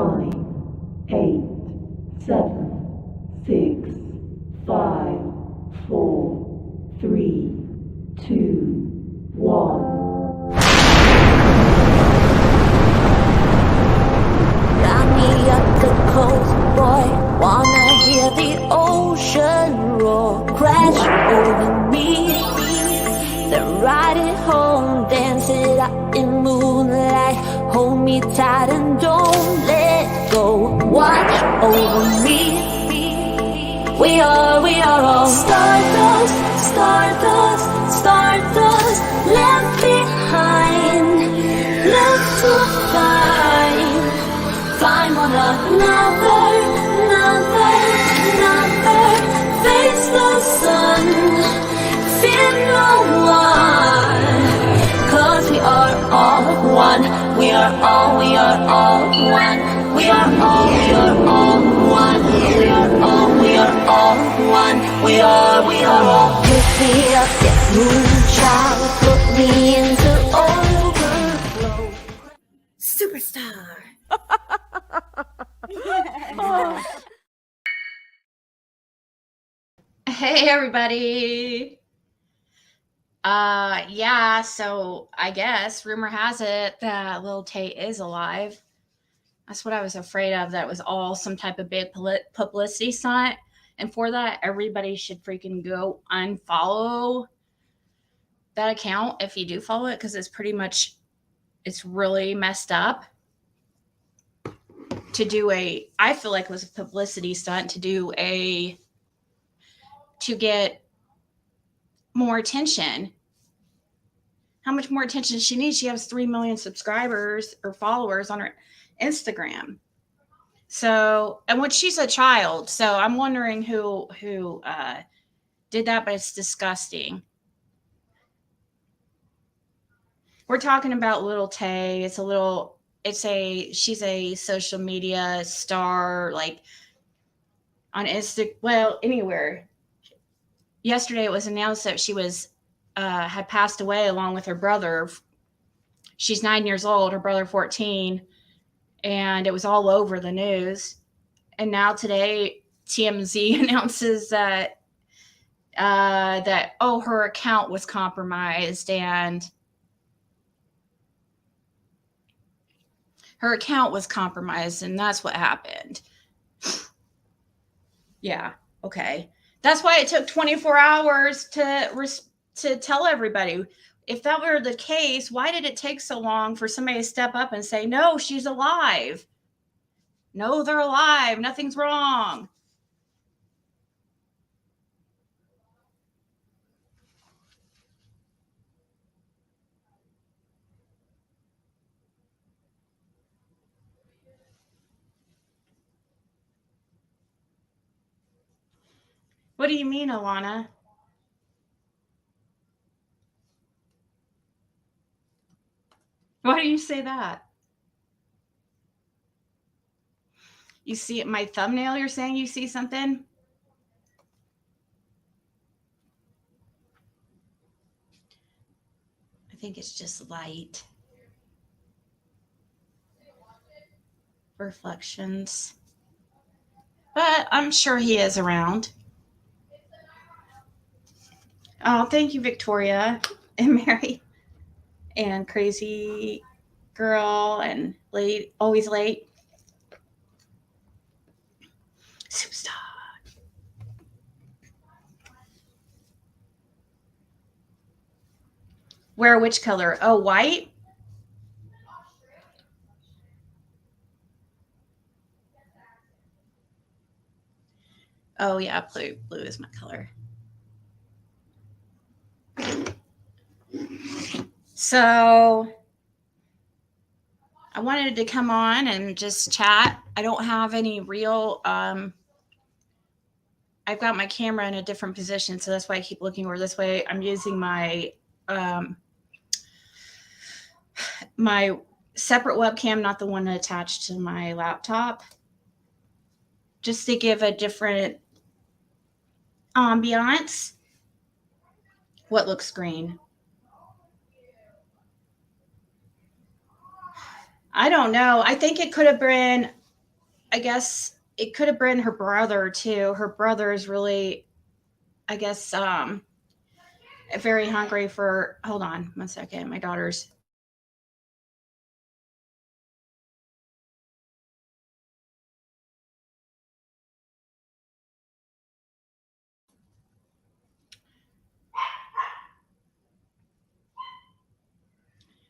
9, 8, 7, 6, 5, 4, 3, 2, 1. Got me up the coast, boy. Wanna hear the ocean roar crash over me. Then ride it home, dance it out in moonlight. Hold me tight and don't let go. Watch over me. We are all stardust, stardust, stardust. Left behind, left to find. Find one another, face the sun, fear no one, 'cause we are all one, we are all one, we are all, we are all one, we are all one, we are all. Pick me up, yeah, moonchild, put me into overflow. Superstar. Hey everybody. Yeah, so I guess rumor has it that Lil Tay is alive. That's what I was afraid of, that it was all some type of big publicity stunt. And for that, everybody should freaking go unfollow that account if you do follow it, because it's really messed up. I feel like it was a publicity stunt to get more attention. How much more attention does she need? She has 3 million subscribers or followers on her Instagram. So, and when she's a child, so I'm wondering who did that, but it's disgusting. We're talking about Lil Tay. She's a social media star, like on anywhere. Yesterday it was announced that she had passed away along with her brother. She's 9 years old, her brother 14, and it was all over the news. And now today TMZ announces that her account was compromised, and that's what happened. Yeah, okay. That's why it took 24 hours to tell everybody. If that were the case, why did it take so long for somebody to step up and say, no, she's alive? No, they're alive. Nothing's wrong. What do you mean, Alana? Why do you say that? You see it, my thumbnail, you're saying you see something? I think it's just light. Reflections. But I'm sure he is around. Oh, thank you, Victoria and Mary and Crazy Girl and Late, always late. Superstar. Wear which color? Oh, white? Oh, yeah, blue is my color. So I wanted to come on and just chat. I don't have any real, I've got my camera in a different position, so that's why I keep looking over this way. I'm using my my separate webcam, not the one attached to my laptop, just to give a different ambiance. What looks green? I don't know. I think it could have been I guess it could have been her brother too. Her brother is really, I guess, very hungry for. Hold on 1 second. My daughter's.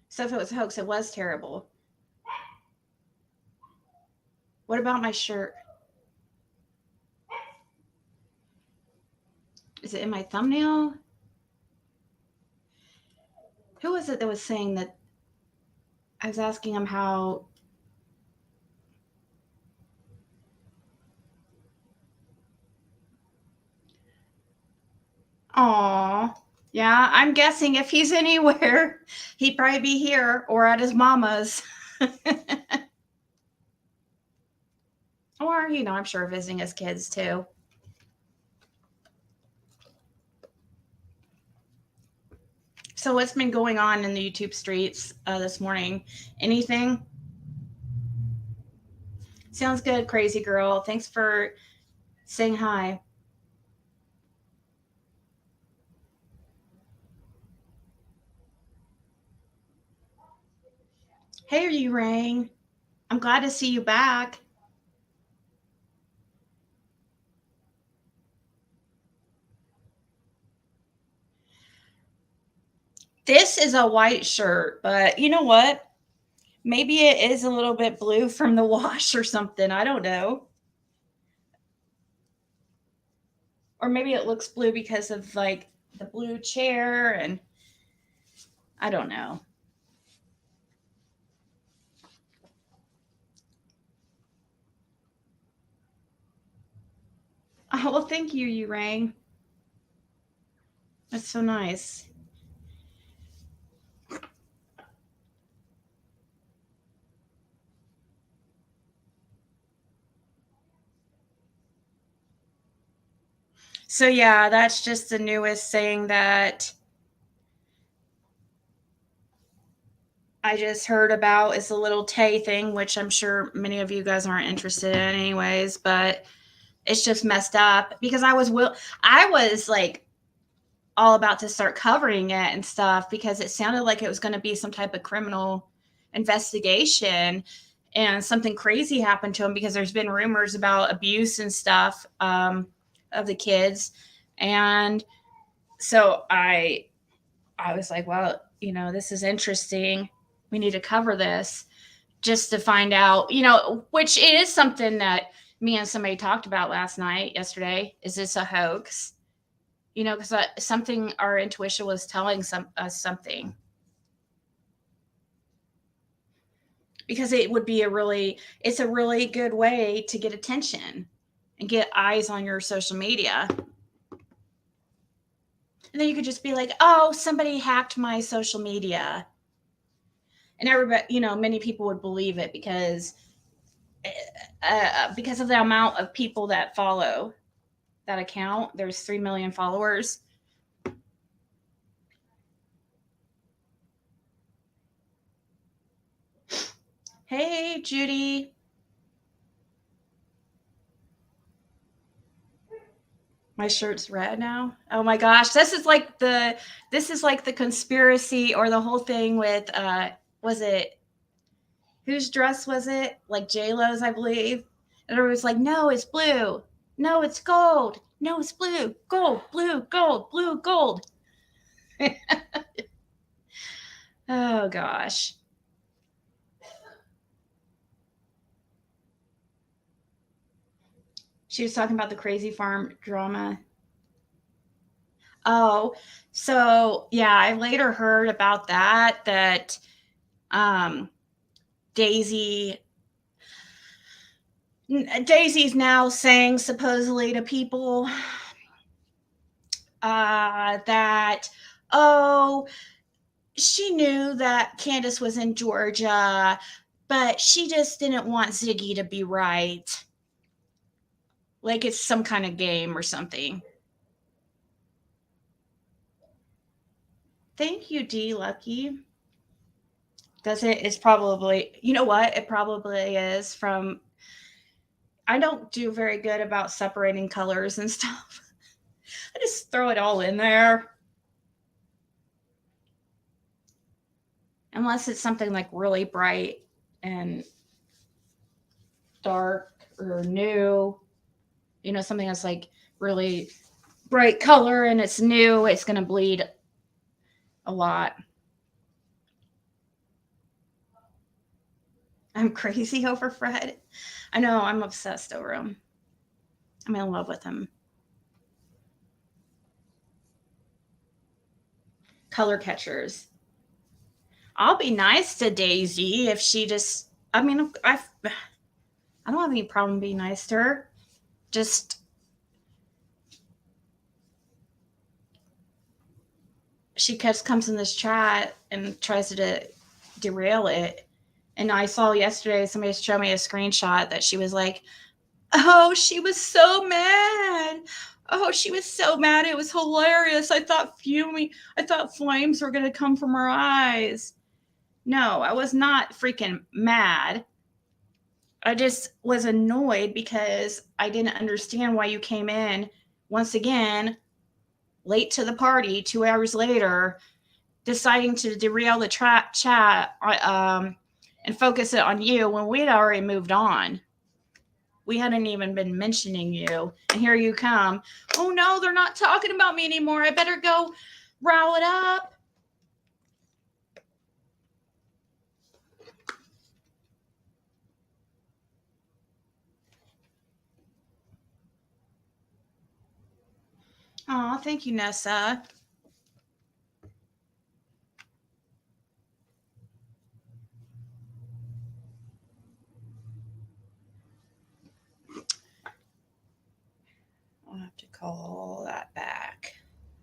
So if it was a hoax, it was terrible. What about my shirt? Is it in my thumbnail? Who was it that was saying that? I was asking him how. Aw. Yeah, I'm guessing if he's anywhere, he'd probably be here or at his mama's. Or, I'm sure visiting his kids too. So, what's been going on in the YouTube streets this morning? Anything? Sounds good, crazy girl. Thanks for saying hi. Hey, you rang. I'm glad to see you back. This is a white shirt, but you know what? Maybe it is a little bit blue from the wash or something. I don't know. Or maybe it looks blue because of like the blue chair, and I don't know. Oh, well, thank you. You rang. That's so nice. So yeah, that's just the newest thing that I just heard about. Is the little Tay thing, which I'm sure many of you guys aren't interested in anyways, but it's just messed up because I was like all about to start covering it and stuff because it sounded like it was going to be some type of criminal investigation and something crazy happened to him because there's been rumors about abuse and stuff of the kids. And so I was like, well, this is interesting. We need to cover this just to find out, which is something that me and somebody talked about yesterday. Is this a hoax? Because something, our intuition was telling us something. Because it's a really good way to get attention and get eyes on your social media. And then you could just be like, oh, somebody hacked my social media. And everybody, many people would believe it because of the amount of people that follow that account. There's 3 million followers. Hey, Judy. My shirt's red now. Oh my gosh, this is like the conspiracy or the whole thing with was it, whose dress was it? Like J-Lo's, I believe. And everybody was like, "No, it's blue. No, it's gold. No, it's blue. Gold, blue, gold, blue, gold." Oh gosh. She was talking about the crazy farm drama. Oh, so yeah, I later heard about that um Daisy Daisy's now saying supposedly to people that, oh, she knew that Candace was in Georgia, but she just didn't want Ziggy to be right. Like it's some kind of game or something. Thank you, D Lucky. Does it? It's probably, you know what? It probably is from I don't do very good about separating colors and stuff. I just throw it all in there. Unless it's something like really bright and dark or new, something that's like really bright color and it's new, it's going to bleed a lot. I'm crazy over Fred. I know, I'm obsessed over him. I'm in love with him. Color catchers. I'll be nice to Daisy if she just, I mean, I don't have any problem being nice to her. Just, she comes in this chat and tries to derail it. And I saw yesterday somebody showed me a screenshot that she was like, oh, she was so mad. Oh, she was so mad. It was hilarious. I thought flames were going to come from her eyes. No, I was not freaking mad. I just was annoyed because I didn't understand why you came in once again late to the party 2 hours later, deciding to derail the chat and focus it on you when we had already moved on. We hadn't even been mentioning you. And here you come. Oh no, they're not talking about me anymore. I better go rile it up. Oh, thank you, Nessa. I'll have to call that back.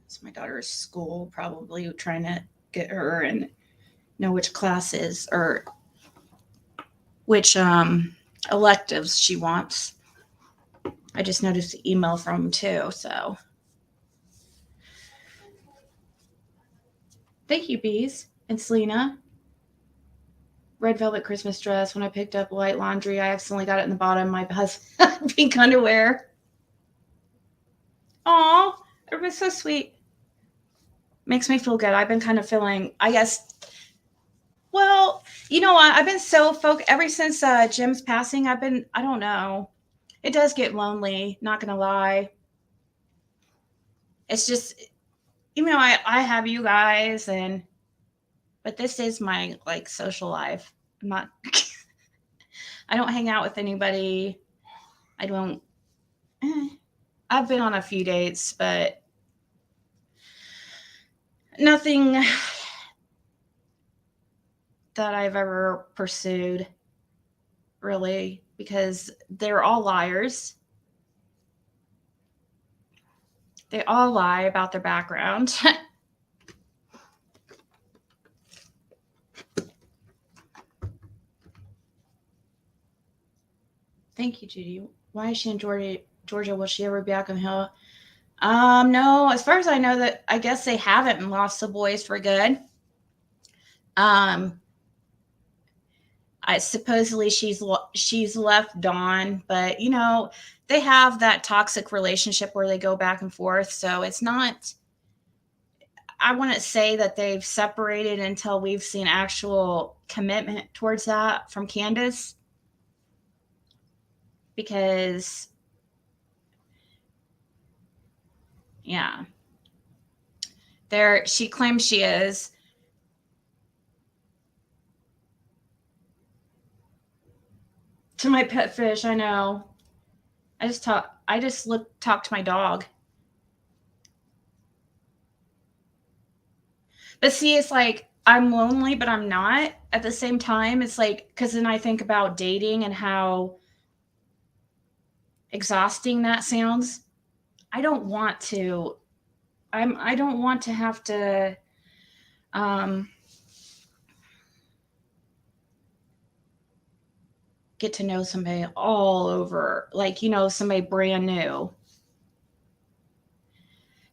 It's my daughter's school, probably trying to get her and know which classes or which electives she wants. I just noticed the email from them too, so. Thank you, Bees and Selena. Red velvet Christmas dress. When I picked up light laundry, I accidentally got it in the bottom of my husband's pink underwear. Aw, it was so sweet. Makes me feel good. I've been kind of feeling, I guess, well, you know what? I've been so focused ever since Jim's passing. I don't know. It does get lonely, not going to lie. It's just, I have you guys but this is my like social life. I'm not, I don't hang out with anybody. I don't, I've been on a few dates, but nothing that I've ever pursued, really, because they're all liars. They all lie about their background. Thank you, Judy. Why is she in Georgia? Will she ever be back on the hill? No. As far as I know, that I guess they haven't lost the boys for good. I supposedly she's left Dawn, but they have that toxic relationship where they go back and forth. So it's not. I wouldn't say that they've separated until we've seen actual commitment towards that from Candace, because yeah, she claims she is. To my pet fish, I know. I just talk to my dog. But see, it's like I'm lonely, but I'm not at the same time. It's like, because then I think about dating and how exhausting that sounds. I don't want to. I don't want to have to. Get to know somebody all over, like somebody brand new.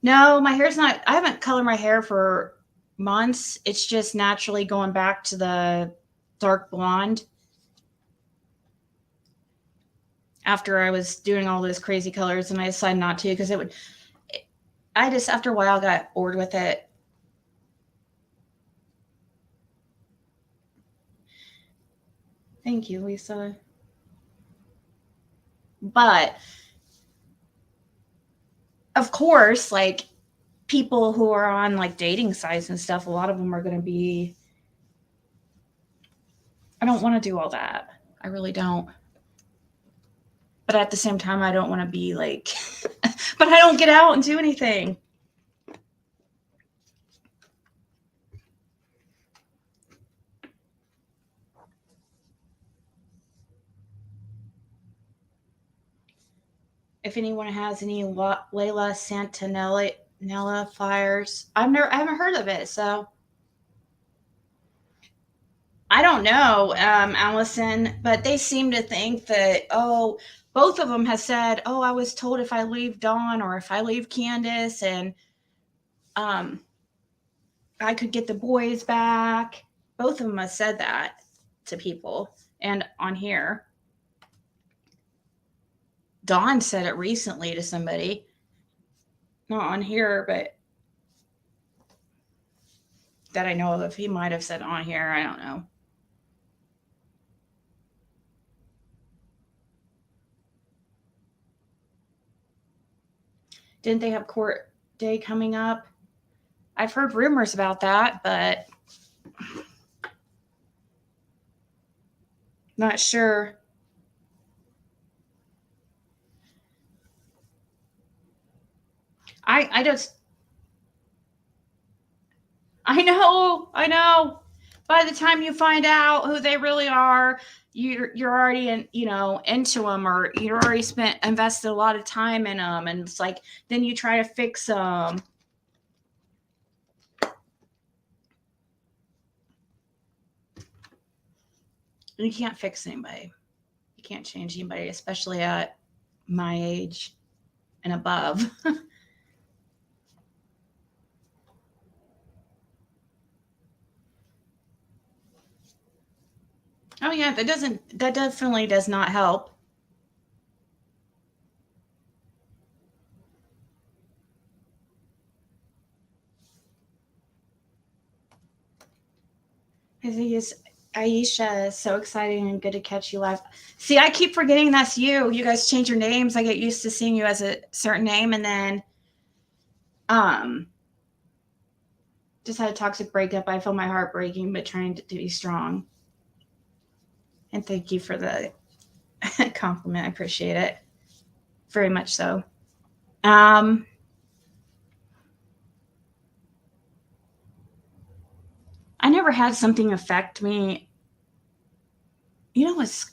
No, my hair's not. I haven't colored my hair for months. It's just naturally going back to the dark blonde. after I was doing all those crazy colors, and I decided not to because I just, after a while, got bored with it. Thank you, Lisa. But of course, like, people who are on like dating sites and stuff, a lot of them are going to be, I don't want to do all that. I really don't. But at the same time, I don't want to be like, but I don't get out and do anything. If anyone has any Layla Santanella fires, I haven't heard of it, so I don't know, Allison. But they seem to think that, oh, both of them have said, oh, I was told if I leave Dawn or if I leave Candace, and um, I could get the boys back. Both of them have said that to people, and on here. Dawn said it recently to somebody. Not on here, but that I know of. He might have said on here. I don't know. Didn't they have court day coming up? I've heard rumors about that, but not sure. I just, I know. By the time you find out who they really are, you're already into them, or you're already invested a lot of time in them, and it's like then you try to fix them. You can't fix anybody. You can't change anybody, especially at my age and above. Oh yeah, that definitely does not help. I think it's Aisha. So exciting and good to catch you live. See, I keep forgetting that's you. You guys change your names. I get used to seeing you as a certain name, and then just had a toxic breakup. I feel my heart breaking, but trying to be strong. And thank you for the compliment. I appreciate it very much so. I never had something affect me. You know what's,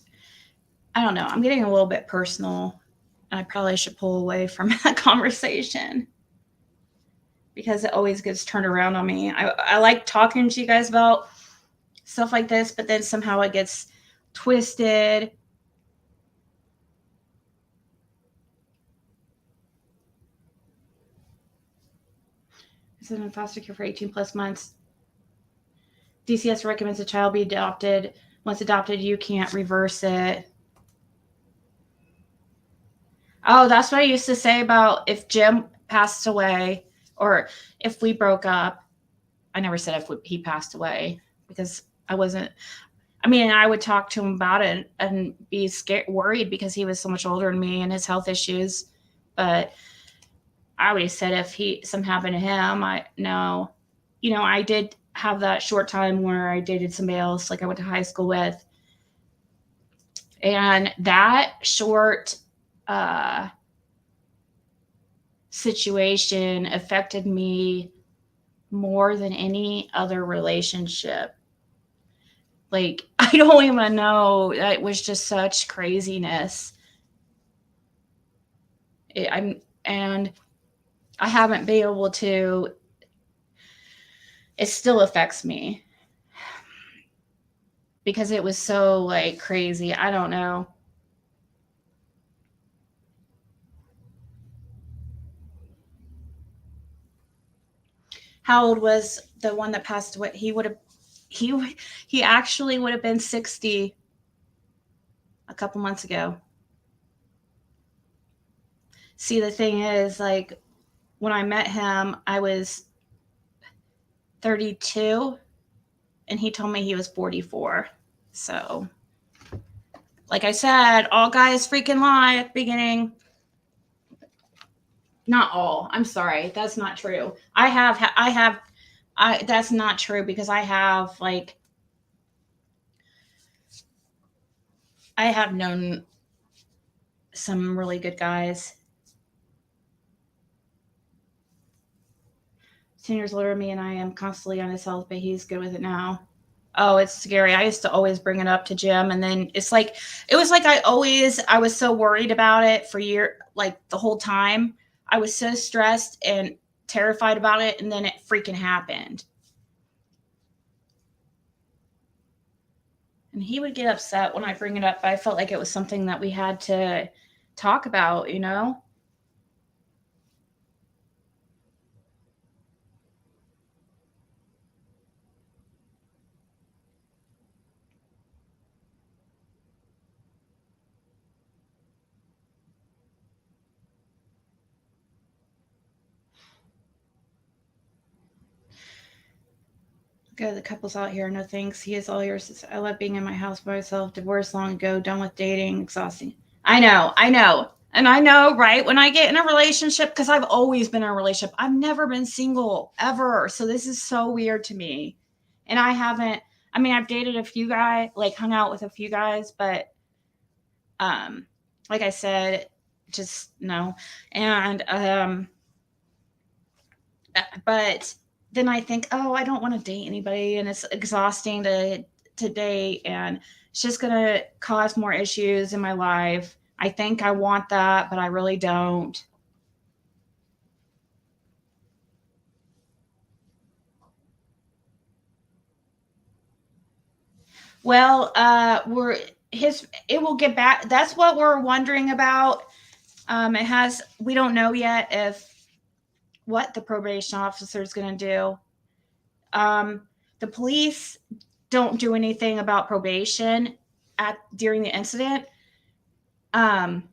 I don't know. I'm getting a little bit personal. I probably should pull away from that conversation because it always gets turned around on me. I like talking to you guys about stuff like this, but then somehow it gets twisted. It's been in foster care for 18 plus months. DCS recommends a child be adopted. Once adopted, you can't reverse it. Oh, that's what I used to say about if Jim passed away or if we broke up. I never said if he passed away because I wasn't. I mean, I would talk to him about it and be scared, worried because he was so much older than me and his health issues. But I always said if something happened to him, I did have that short time where I dated somebody else, like I went to high school with. And that short situation affected me more than any other relationship. Like, I don't even know. It was just such craziness. And I haven't been able to, it still affects me because it was so like crazy. I don't know. How old was the one that passed away? He actually would have been 60 a couple months ago. See, the thing is, like, when I met him, I was 32, and he told me he was 44. So, like I said, all guys freaking lie at the beginning. Not all. I'm sorry. That's not true. That's not true because I have known some really good guys. Senior's older than me, and I am constantly on his health, but he's good with it now. Oh, it's scary. I used to always bring it up to Jim, and then it was like I was so worried about it for like the whole time. I was so stressed and terrified about it, and then it freaking happened. And he would get upset when I bring it up, but I felt like it was something that we had to talk about, you know? Go the couples out here. No thanks. He is all yours. I love being in my house by myself. Divorced long ago. Done with dating. Exhausting. I know. And I know, right? When I get in a relationship, because I've always been in a relationship, I've never been single ever. So this is so weird to me. And I haven't, I mean, I've dated a few guys, like hung out with a few guys, but um, like I said, just no. And but then I think, oh, I don't want to date anybody, and it's exhausting to date, and it's just gonna cause more issues in my life. I think I want that, but I really don't. Well, we're his. It will get back. That's what we're wondering about. It has. We don't know yet if what the probation officer is going to do. The police don't do anything about probation at during the incident. Um,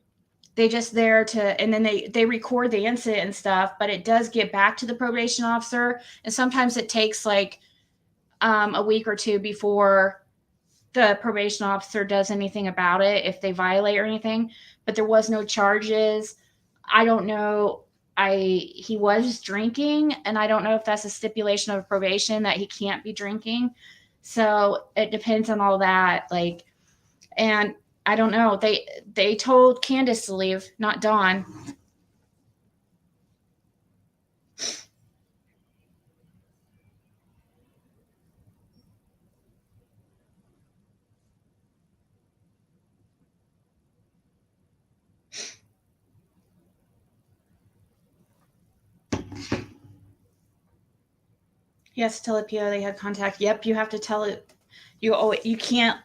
they just there to, and then they record the incident and stuff, but it does get back to the probation officer, and sometimes it takes like a week or two before the probation officer does anything about it if they violate or anything. But there was no charges. I don't know. He was drinking, and I don't know if that's a stipulation of probation that he can't be drinking. So it depends on all that. Like, and I don't know. They told Candace to leave, not Dawn. He has to tell the PO they had contact. Yep, you have to tell it. You can't.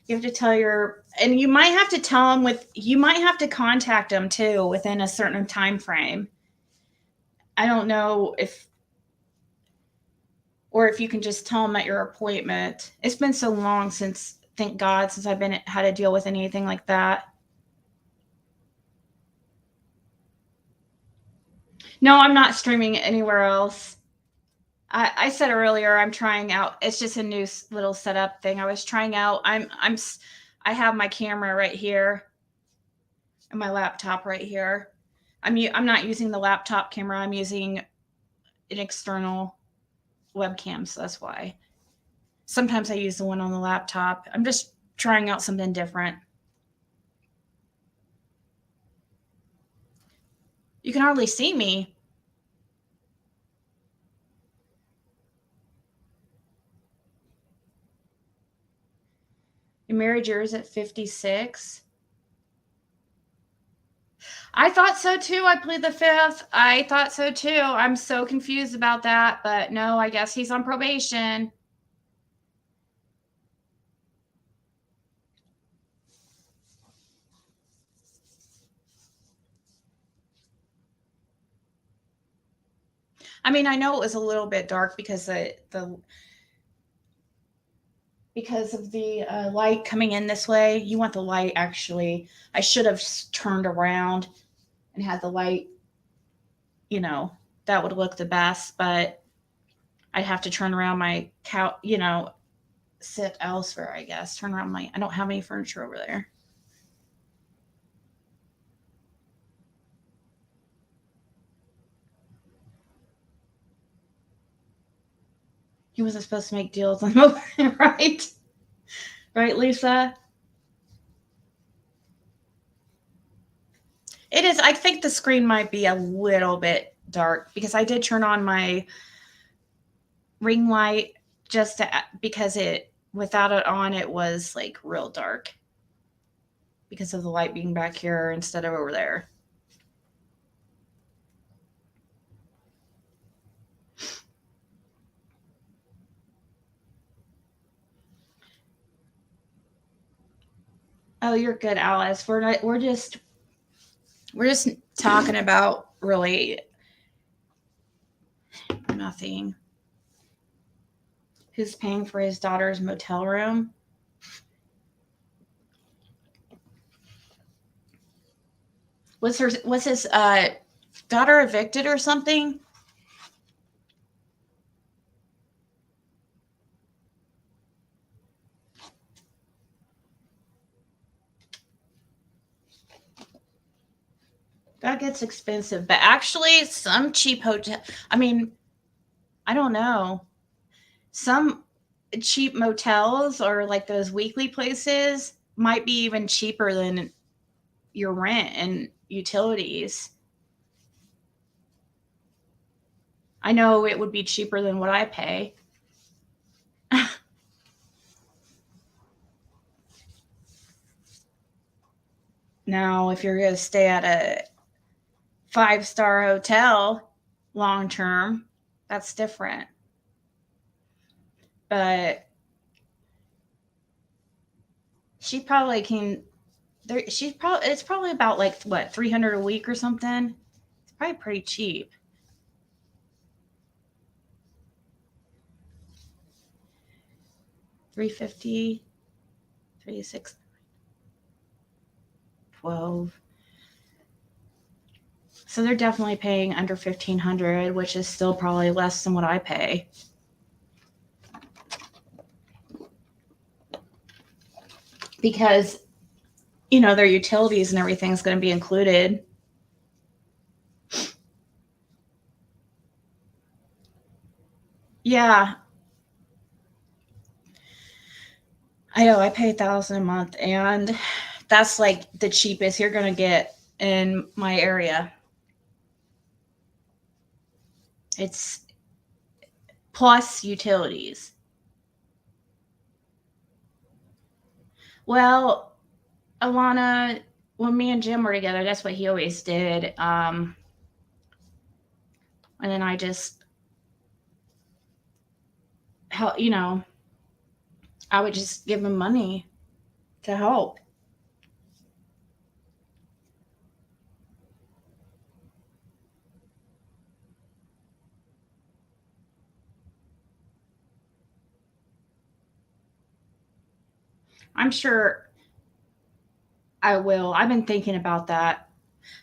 You have to tell your, and you might have to tell them with. You might have to contact them too within a certain time frame. I don't know if, or if you can just tell them at your appointment. It's been so long since, thank God, since I've been had to deal with anything like that. No, I'm not streaming it anywhere else. I said earlier I'm trying out. It's just a new little setup thing. I was trying out. I have my camera right here and my laptop right here. I'm not using the laptop camera. I'm using an external webcam, so that's why. Sometimes I use the one on the laptop. I'm just trying out something different. You can hardly see me. You married yours at 56. I thought so too. I plead the fifth. I thought so too. I'm so confused about that, but no, I guess he's on probation. I mean, I know it was a little bit dark because the because of the light coming in this way. You want the light actually. I should have turned around and had the light, that would look the best, but I'd have to turn around my couch, sit elsewhere, I guess. Turn around I don't have any furniture over there. He wasn't supposed to make deals on mobile, right? Right, Lisa? It is. I think the screen might be a little bit dark because I did turn on my ring light because without it on, it was like real dark because of the light being back here instead of over there. Oh, you're good, Alice. We're just talking about really nothing. Who's paying for his daughter's motel room? Was his daughter evicted or something? That gets expensive. But actually, some cheap hotel. I mean, I don't know. Some cheap motels or like those weekly places might be even cheaper than your rent and utilities. I know it would be cheaper than what I pay. Now, if you're going to stay at a 5-star hotel long term, that's different. But she probably can. It's probably about like what, 300 a week or something. It's probably pretty cheap. $350, 36, 12. So they're definitely paying under $1,500, which is still probably less than what I pay. Because, their utilities and everything's going to be included. Yeah. I know, I pay $1,000 a month, and that's like the cheapest you're going to get in my area. It's plus utilities. Well, Alana, when me and Jim were together, that's what he always did. And then I just, I would just give him money to help. I'm sure I will. I've been thinking about that.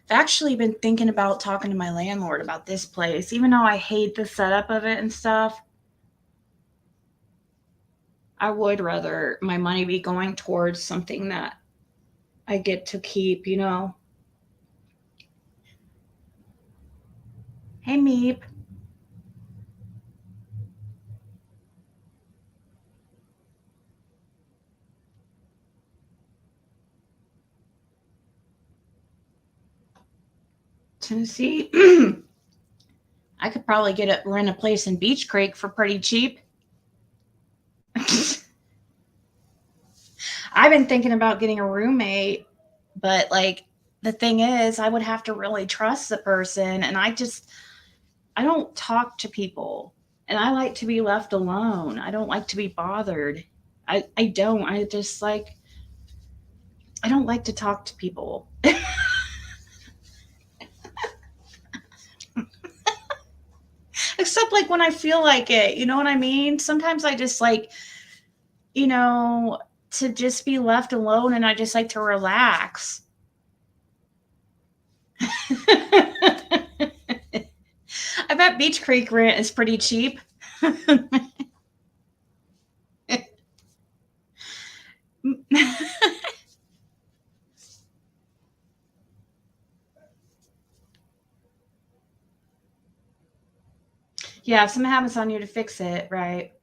I've actually been thinking about talking to my landlord about this place, even though I hate the setup of it and stuff. I would rather my money be going towards something that I get to keep, Hey, Meep. Tennessee. I could probably rent a place in Beach Creek for pretty cheap. I've been thinking about getting a roommate, but like the thing is, I would have to really trust the person, and I don't talk to people, and I like to be left alone. I don't like to be bothered. I don't. I just like I don't like to talk to people. Except like when I feel like it, you know what I mean? Sometimes I just like, to just be left alone, and I just like to relax. I bet Beach Creek rent is pretty cheap. Yeah, if something happens on you to fix it, right?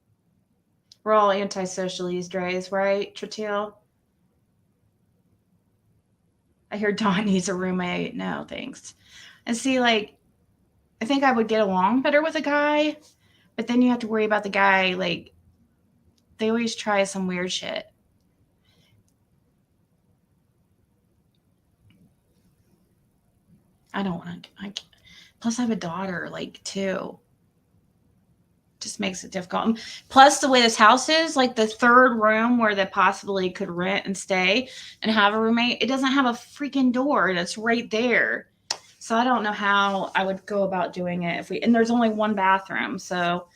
We're all antisocial these days, right, Tratil? I hear Dawn needs a roommate. No, thanks. And see, like, I think I would get along better with a guy, but then you have to worry about the guy. Like, they always try some weird shit. I don't want to. Plus, I have a daughter, like, too. Just makes it difficult. Plus, the way this house is, like the third room where they possibly could rent and stay and have a roommate, it doesn't have a freaking door that's right there. So I don't know how I would go about doing it and there's only one bathroom. So,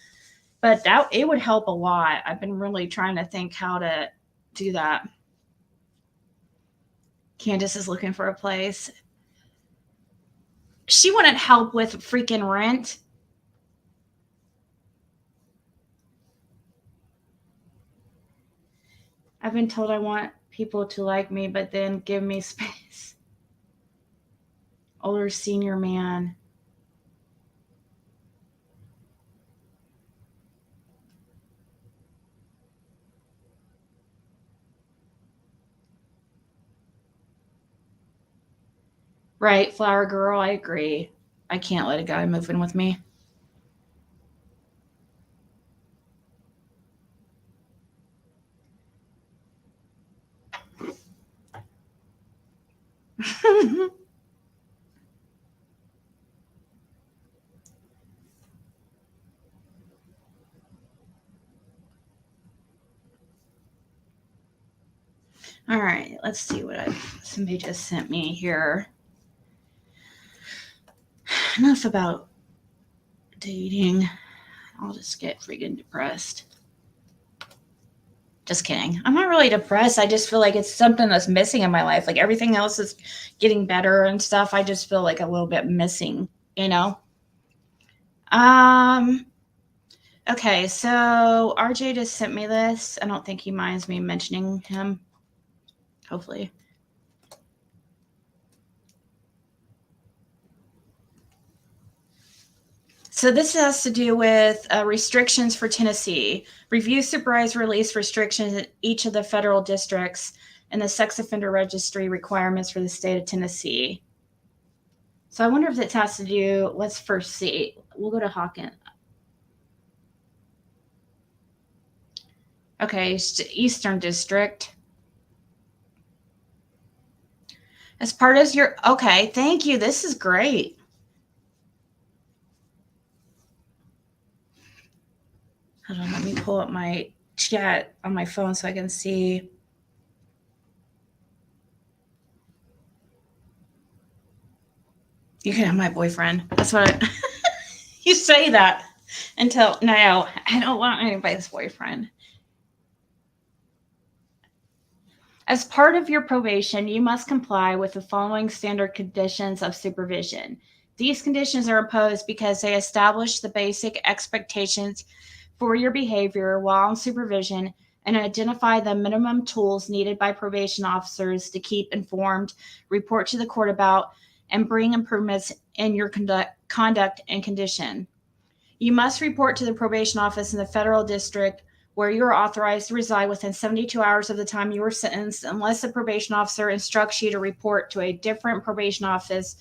but it would help a lot. I've been really trying to think how to do that. Candace is looking for a place. She wouldn't help with freaking rent. I've been told I want people to like me, but then give me space. Older senior man. Right, flower girl, I agree. I can't let a guy move in with me. All right, let's see what somebody just sent me here. Enough about dating. I'll just get freaking depressed. Just kidding. I'm not really depressed. I just feel like it's something that's missing in my life. Like everything else is getting better and stuff. I just feel like a little bit missing, Okay, so RJ just sent me this. I don't think he minds me mentioning him. Hopefully. So this has to do with restrictions for Tennessee. Review supervised release restrictions in each of the federal districts and the sex offender registry requirements for the state of Tennessee. So I wonder if this has to do, let's first see. We'll go to Hawkins. Okay, Eastern District. As part of your, okay, thank you. This is great. Hold on, let me pull up my chat on my phone so I can see. You can have my boyfriend. That's what you say that until, no, I don't want anybody's boyfriend. As part of your probation, you must comply with the following standard conditions of supervision. These conditions are imposed because they establish the basic expectations for your behavior while on supervision and identify the minimum tools needed by probation officers to keep informed, report to the court about, and bring improvements in your conduct and condition. You must report to the probation office in the federal district where you are authorized to reside within 72 hours of the time you were sentenced, unless the probation officer instructs you to report to a different probation office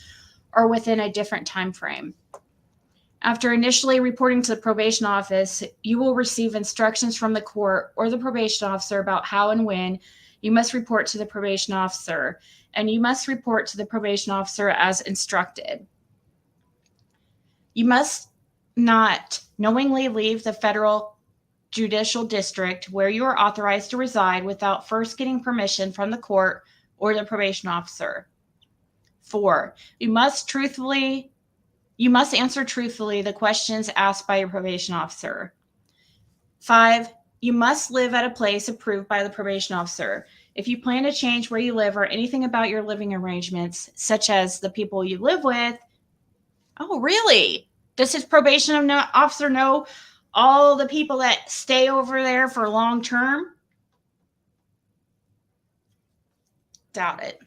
or within a different time frame. After initially reporting to the probation office, you will receive instructions from the court or the probation officer about how and when you must report to the probation officer, and you must report to the probation officer as instructed. You must not knowingly leave the federal judicial district where you are authorized to reside without first getting permission from the court or the probation officer. 4, you must answer truthfully the questions asked by your probation officer. 5, You must live at a place approved by the probation officer. If you plan to change where you live or anything about your living arrangements, such as the people you live with, oh, really? Does his probation officer know all the people that stay over there for long term? Doubt it.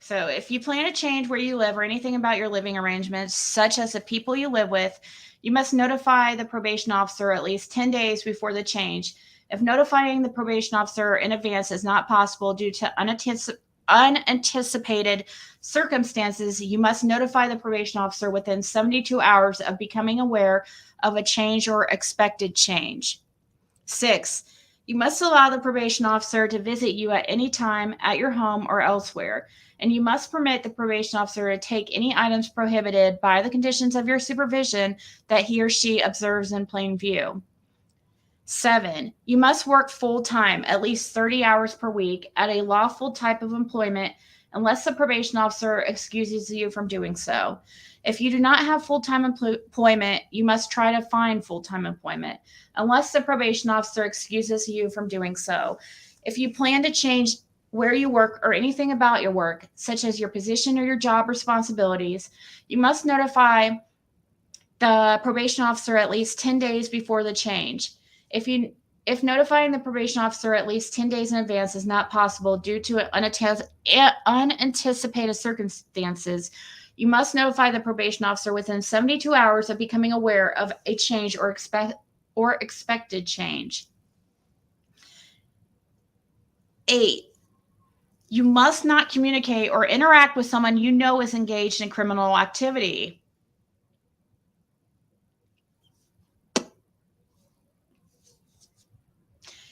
So if you plan to change where you live or anything about your living arrangements, such as the people you live with, you must notify the probation officer at least 10 days before the change. If notifying the probation officer in advance is not possible due to unanticipated circumstances, you must notify the probation officer within 72 hours of becoming aware of a change or expected change. 6. You must allow the probation officer to visit you at any time at your home or elsewhere, and you must permit the probation officer to take any items prohibited by the conditions of your supervision that he or she observes in plain view. 7. You must work full-time, at least 30 hours per week, at a lawful type of employment unless the probation officer excuses you from doing so. If you do not have full-time employment, you must try to find full-time employment unless the probation officer excuses you from doing so. If you plan to change where you work or anything about your work, such as your position or your job responsibilities, you must notify the probation officer at least 10 days before the change. If notifying the probation officer at least 10 days in advance is not possible due to unanticipated circumstances, you must notify the probation officer within 72 hours of becoming aware of a change or expected change. 8. You must not communicate or interact with someone you know is engaged in criminal activity.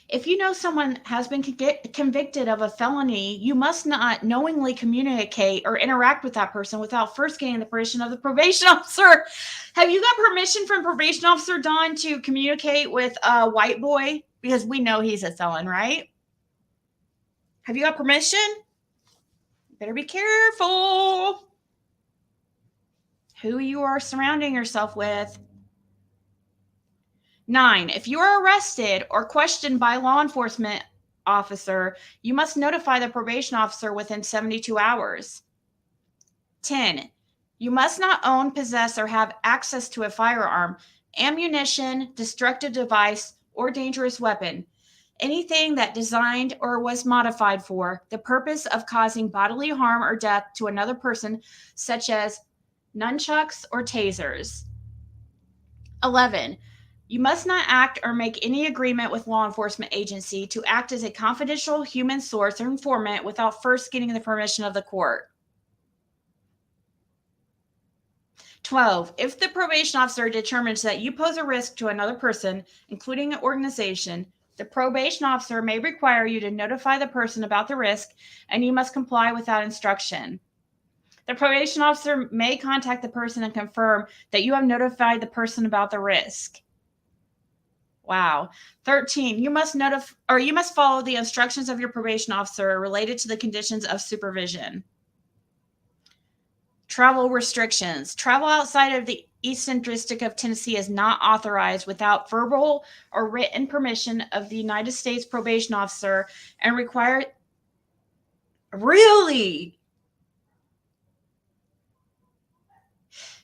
If you know someone has been convicted of a felony, you must not knowingly communicate or interact with that person without first getting the permission of the probation officer. Have you got permission from probation officer Don to communicate with a white boy? Because we know he's a felon, right? Have you got permission? Better be careful who you are surrounding yourself with. 9. If you are arrested or questioned by a law enforcement officer, you must notify the probation officer within 72 hours. 10. You must not own, possess, or have access to a firearm, ammunition, destructive device, or dangerous weapon. Anything that designed or was modified for the purpose of causing bodily harm or death to another person, such as nunchucks or tasers. 11. You must not act or make any agreement with law enforcement agency to act as a confidential human source or informant without first getting the permission of the court. 12. If the probation officer determines that you pose a risk to another person, including an organization, the probation officer may require you to notify the person about the risk, and you must comply with that instruction. The probation officer may contact the person and confirm that you have notified the person about the risk. Wow. 13. You must follow the instructions of your probation officer related to the conditions of supervision. Travel restrictions. Travel outside of the Eastern District of Tennessee is not authorized without verbal or written permission of the United States probation officer and required. Really?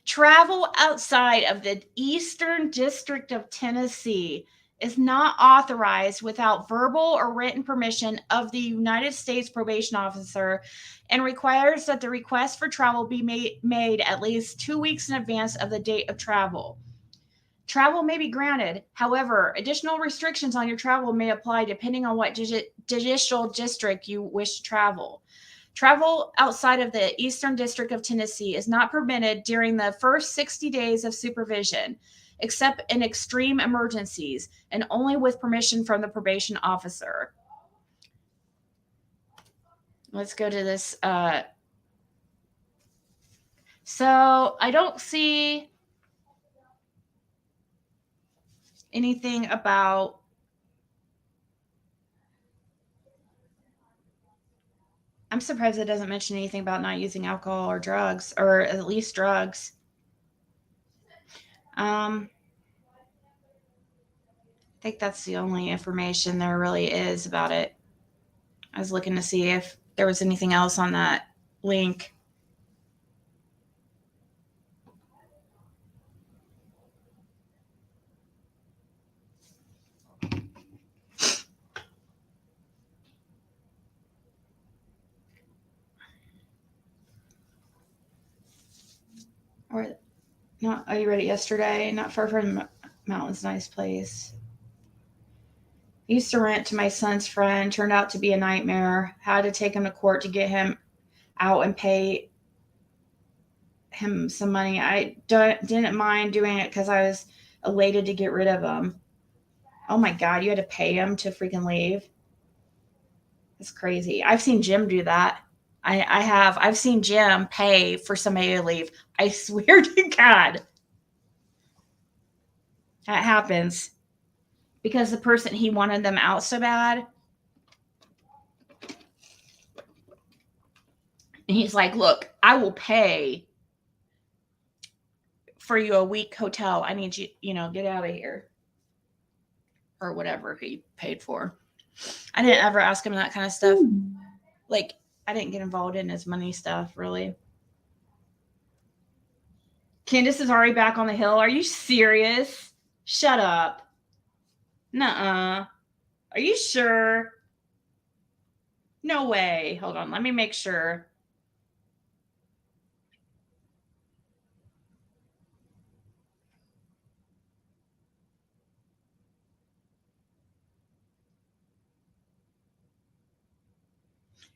Travel outside of the Eastern District of Tennessee is not authorized without verbal or written permission of the United States probation officer and requires that the request for travel be made at least 2 weeks in advance of the date of travel. Travel may be granted. However, additional restrictions on your travel may apply depending on what judicial district you wish to travel. Travel outside of the Eastern District of Tennessee is not permitted during the first 60 days of supervision, except in extreme emergencies, and only with permission from the probation officer. Let's go to this. So I don't see anything about I'm surprised it doesn't mention anything about not using alcohol or drugs, or at least drugs. think that's the only information there really is about it. I was looking to see if there was anything else on that link. Or not? Are you ready? Yesterday, not far from mountains, nice place. Used to rent to my son's friend. Turned out to be a nightmare. Had to take him to court to get him out and pay him some money. I didn't mind doing it because I was elated to get rid of him. Oh my God, you had to pay him to freaking leave? It's crazy. I've seen Jim do that. I have. I've seen Jim pay for somebody to leave. I swear to God. That happens. Because the person, he wanted them out so bad. And he's like, look, I will pay for you a week hotel. I need you, get out of here. Or whatever he paid for. I didn't ever ask him that kind of stuff. Like, I didn't get involved in his money stuff, really. Candace is already back on the hill. Are you serious? Shut up. Nuh-uh. Are you sure? No way. Hold on. Let me make sure.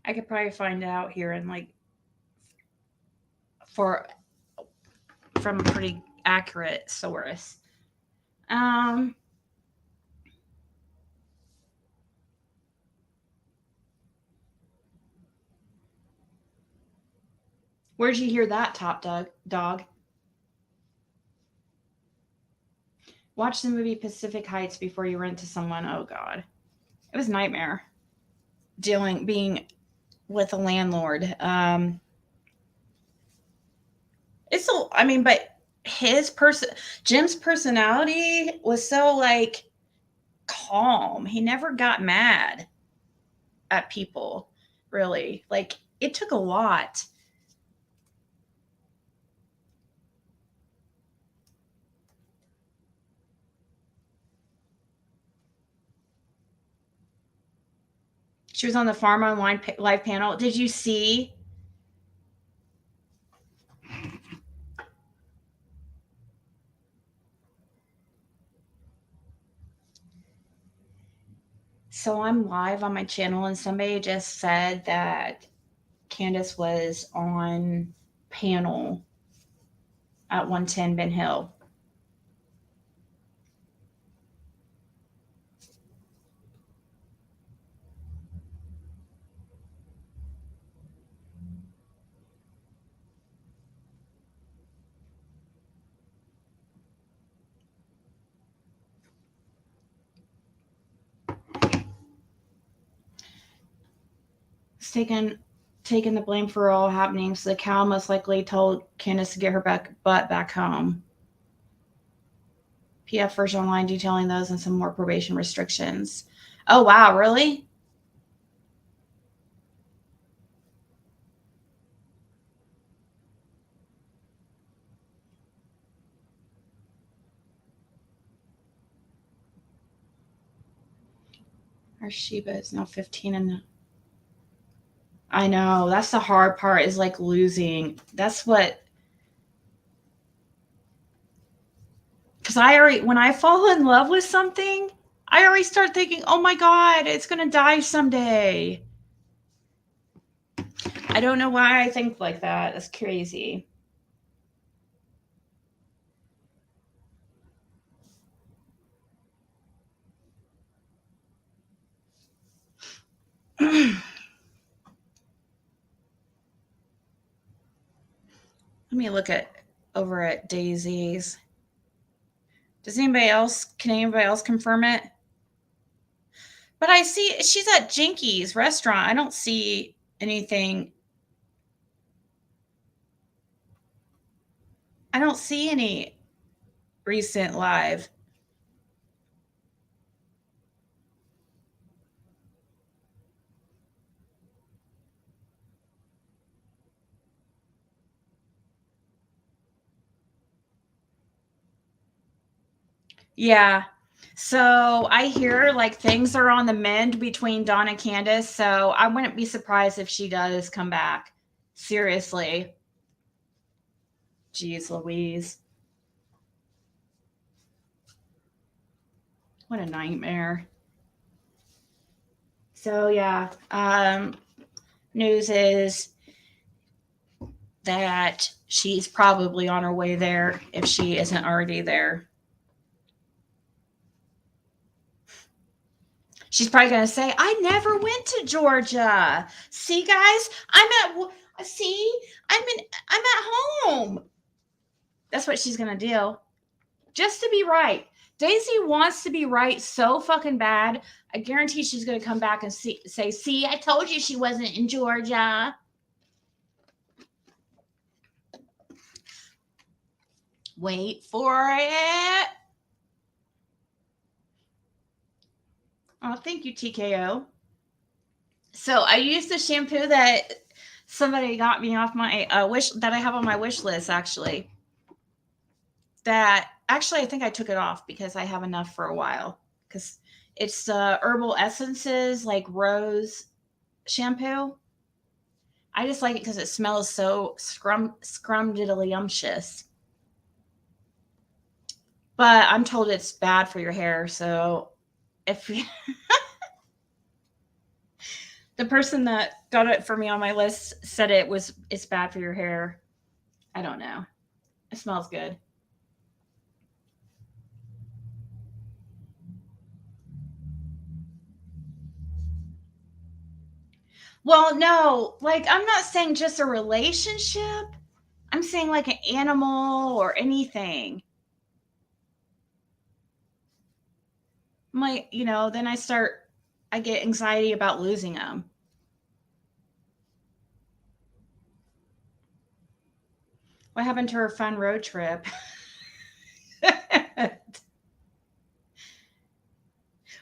I could probably find out here and from a pretty accurate source. Where'd you hear that, Top Dog? Watch the movie Pacific Heights before you rent to someone. Oh God, it was a nightmare. Being with a landlord. It's so. I mean, but Jim's personality was so calm. He never got mad at people. Really, it took a lot. She was on the Farm Online live panel. Did you see? So I'm live on my channel, and somebody just said that Candace was on panel at 110 Ben Hill. Taking the blame for all happenings. The cow most likely told Candace to get her butt back home. PF version online detailing those and some more probation restrictions. Oh wow, really? Our Sheba is now 15 and I know, that's the hard part is losing. That's what, because when I fall in love with something, I already start thinking, oh my God, it's going to die someday. I don't know why I think like that. It's crazy. Let me look over at Daisy's. Can anybody else confirm it? But I see she's at Jinky's restaurant. I don't see anything. I don't see any recent live. Yeah. So I hear like things are on the mend between Dawn and Candace. So I wouldn't be surprised if she does come back. Seriously. Jeez Louise. What a nightmare. So yeah. News is that she's probably on her way there if she isn't already there. She's probably going to say, I never went to Georgia. See, guys, I'm at home. That's what she's going to do. Just to be right. Daisy wants to be right so fucking bad. I guarantee she's going to come back and say, see, I told you she wasn't in Georgia. Wait for it. Oh, thank you, TKO. So I used the shampoo that somebody got me off my wish that I have on my wish list, actually. That actually I think I took it off because I have enough for a while. Because it's herbal essences like rose shampoo. I just like it because it smells so scrumdiddlyumptious. But I'm told it's bad for your hair, so if the person that got it for me on my list said it's bad for your hair. I don't know. It smells good. Well, no, like I'm not saying just a relationship. I'm saying like an animal or anything. I'm like, then I get anxiety about losing them. What happened to her fun road trip?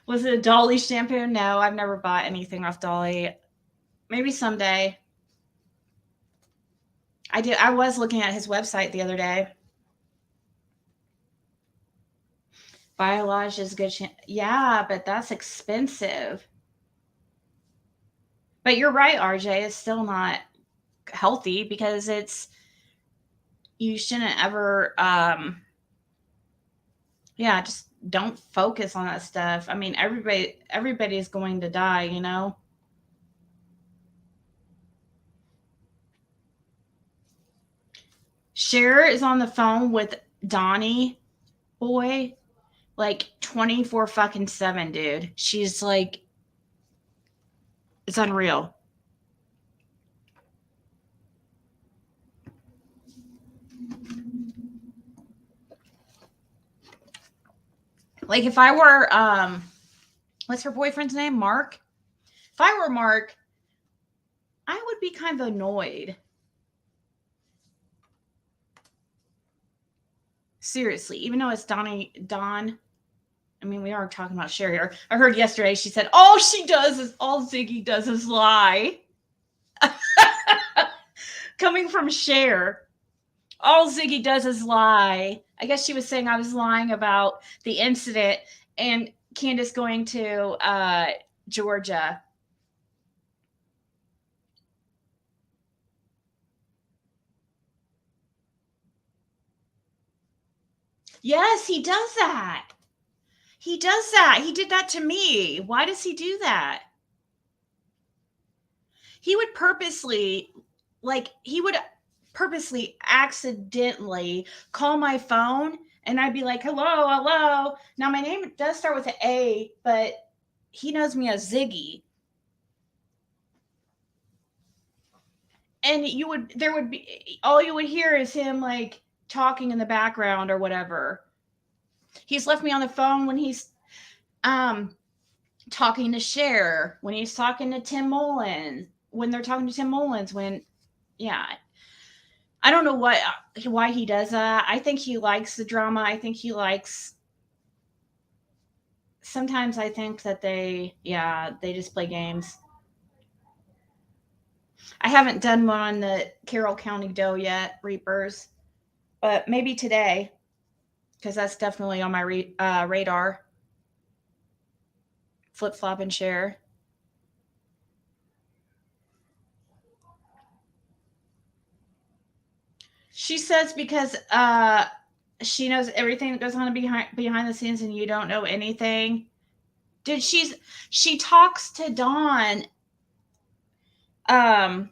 Was it a Dolly shampoo? No, I've never bought anything off Dolly. Maybe someday. I did. I was looking at his website the other day. Biolage is good. Yeah, but that's expensive. But you're right, RJ. It's still not healthy because you shouldn't ever yeah, just don't focus on that stuff. I mean, everybody's going to die. Cher is on the phone with Donnie boy like 24 fucking 7, dude. She's like, it's unreal. Like if I were what's her boyfriend's name? Mark? If I were Mark, I would be kind of annoyed. Seriously, even though it's Dawn. I mean, we are talking about Cher here. I heard yesterday she said, all Ziggy does is lie. Coming from Cher. All Ziggy does is lie. I guess she was saying I was lying about the incident and Candace going to Georgia. Yes, he does that. He does that. He did that to me. Why does he do that? He would purposely accidentally call my phone and I'd be like, hello. Now my name does start with an A, but he knows me as Ziggy. And all you would hear is him like talking in the background or whatever. He's left me on the phone when he's talking to Cher, when he's talking to Tim Mullins, when they're talking to Tim Mullins, yeah. I don't know why he does that. I think he likes the drama. I think he likes. Sometimes I think that they just play games. I haven't done one on the Carroll County Doe yet, Reapers, but maybe today. because that's definitely on my radar. Flip flop and share. She says because she knows everything that goes on behind the scenes and you don't know anything. Dude, she talks to Dawn. Um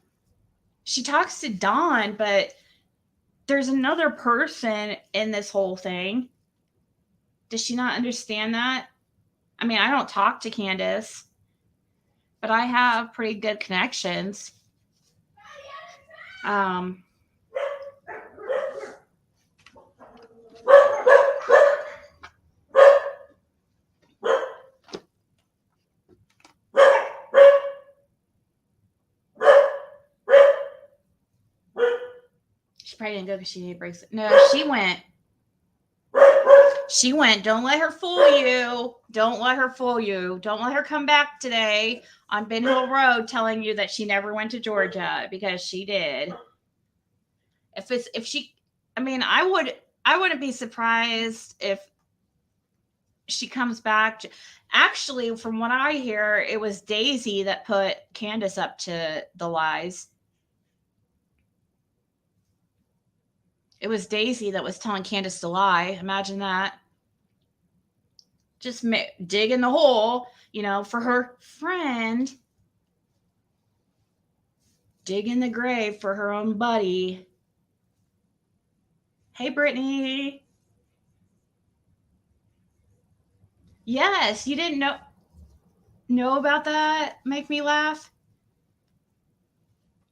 she talks to Dawn, but there's another person in this whole thing. Does she not understand that? I mean, I don't talk to Candace, but I have pretty good connections. Um she probably didn't go because she needed breaks. No, she went. She went. Don't let her fool you. Don't let her fool you. Don't let her come back today on Ben Hill Road telling you that she never went to Georgia, because she did. If she, I mean, I wouldn't be surprised if she comes back. Actually, from what I hear, it was Daisy that put Candace up to the lies. It was Daisy that was telling Candace to lie. Imagine that. Just dig in the hole, for her friend. Dig in the grave for her own buddy. Hey, Brittany. Yes, you didn't know about that? Make me laugh.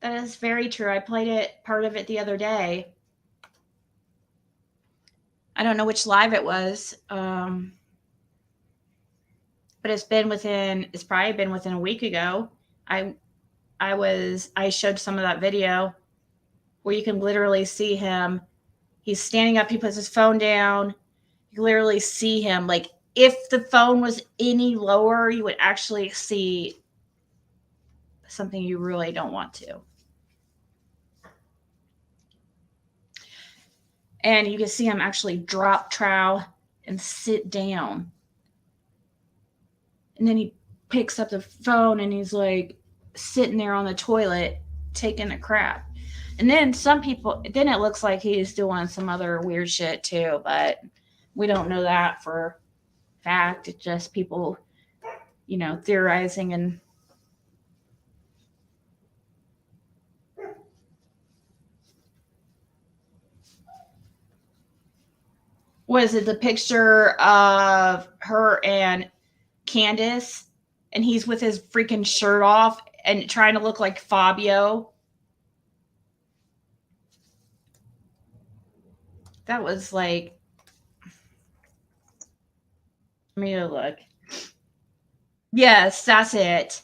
That is very true. I played part of it the other day. I don't know which live it was, but it's probably been within a week ago. I showed some of that video where you can literally see him. He's standing up. He puts his phone down. You literally see him. Like, if the phone was any lower, you would actually see something you really don't want to. And you can see him actually drop trowel and sit down. And then he picks up the phone and he's like sitting there on the toilet taking a crap. And then then it looks like he's doing some other weird shit too, but we don't know that for fact. It's just people, theorizing. And was it the picture of her and Candace, and he's with his freaking shirt off and trying to look like Fabio? That was like, let me look. Yes, that's it.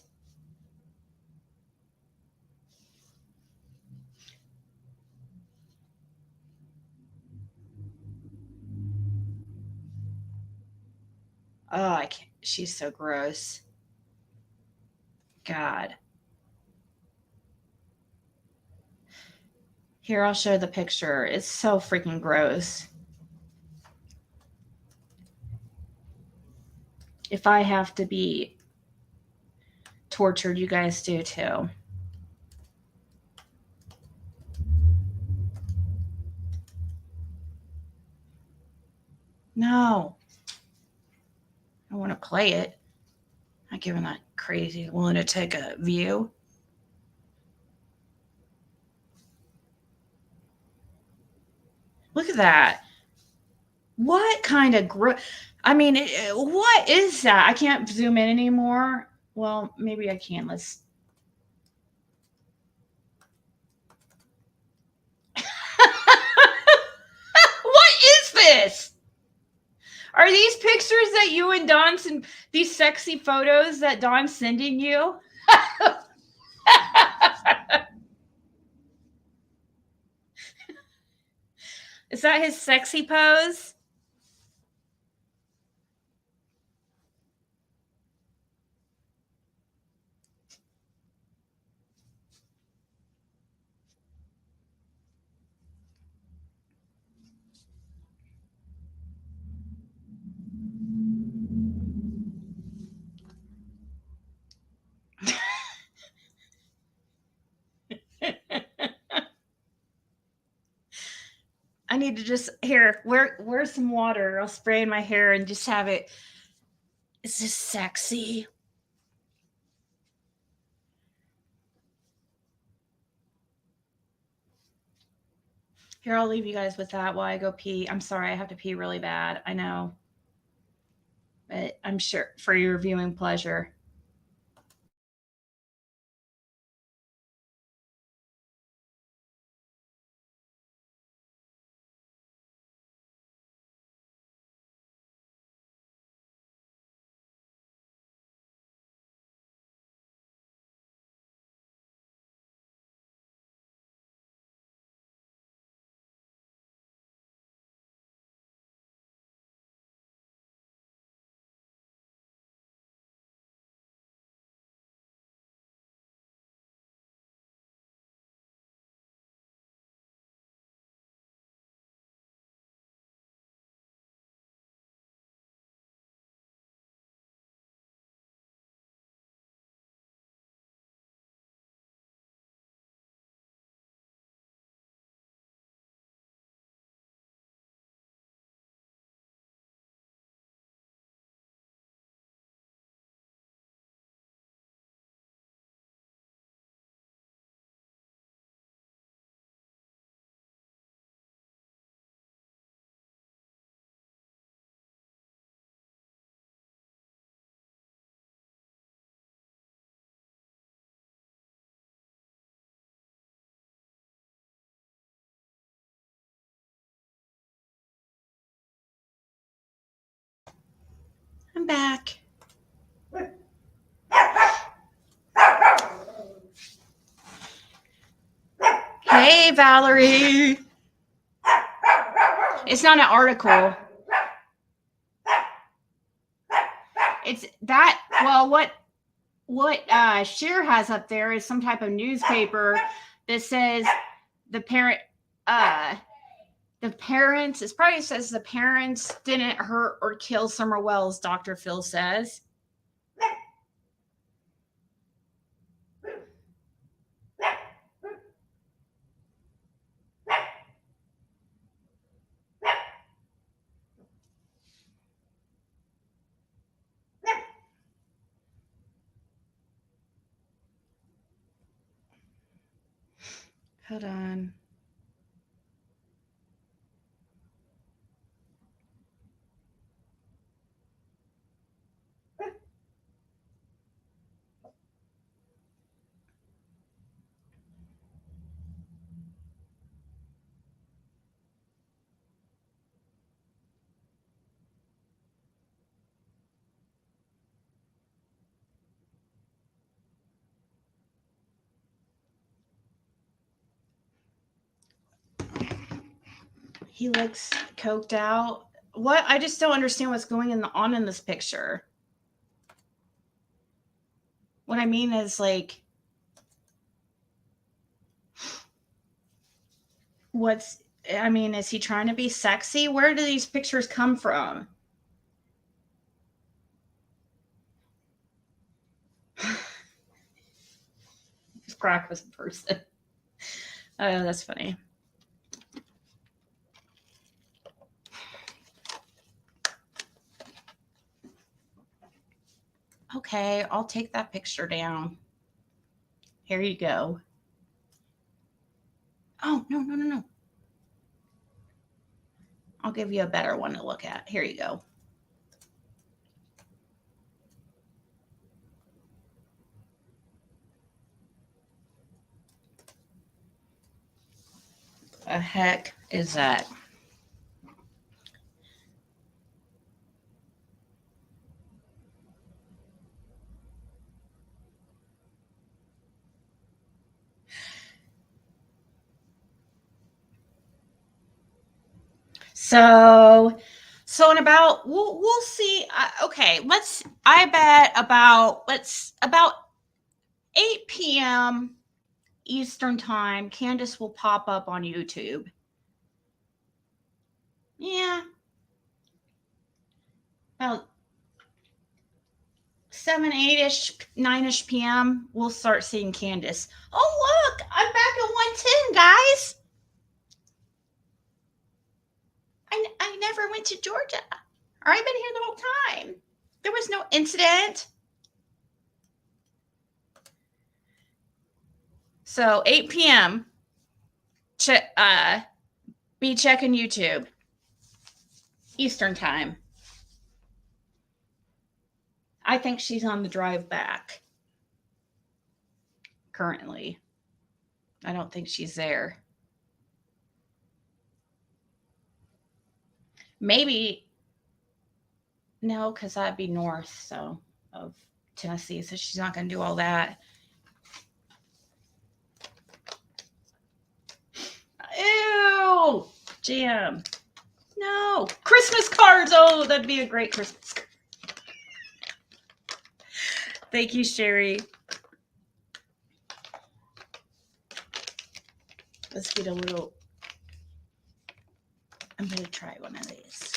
Oh, I can't. She's so gross. God. Here, I'll show the picture. It's so freaking gross. If I have to be tortured, you guys do too. No. I want to play it. Not giving that crazy lunatic a view. Look at that. What kind of I mean, what is that? I can't zoom in anymore. Well, maybe I can. Let's. What is this? Are these pictures that you and Don send? These sexy photos that Don's sending you? Is that his sexy pose? I need to just where's some water? I'll spray in my hair and just have it. Is this sexy? Here, I'll leave you guys with that while I go pee. I'm sorry, I have to pee really bad. I know. But I'm sure for your viewing pleasure. I'm back. Hey, Valerie. It's not an article. It's that. Well, what Cher has up there is some type of newspaper that says the parents. It probably says the parents didn't hurt or kill Summer Wells. Dr. Phil says. Hold on. He looks coked out. What? I just don't understand what's going on in this picture. What I mean is, like, is he trying to be sexy? Where do these pictures come from? Just crack was a person. Oh, that's funny. Okay, I'll take that picture down. Here you go. Oh, no. I'll give you a better one to look at. Here you go. The heck is that? So in about we'll see. Okay, I bet about 8 p.m. Eastern time, Candace will pop up on YouTube. Yeah, about 7, 8-ish, 9-ish p.m. we'll start seeing Candace. Oh, look, I'm back at 110, guys. I never went to Georgia. Or I've been here the whole time. There was no incident. So 8 p.m. Be checking YouTube. Eastern time. I think she's on the drive back. Currently. I don't think she's there. Maybe. No, because that'd be north, so of Tennessee. So she's not going to do all that. Ew! Jam. No. Christmas cards. Oh, that'd be a great Christmas card. Thank you, Sherry. Let's get a little. I'm going to try one of these.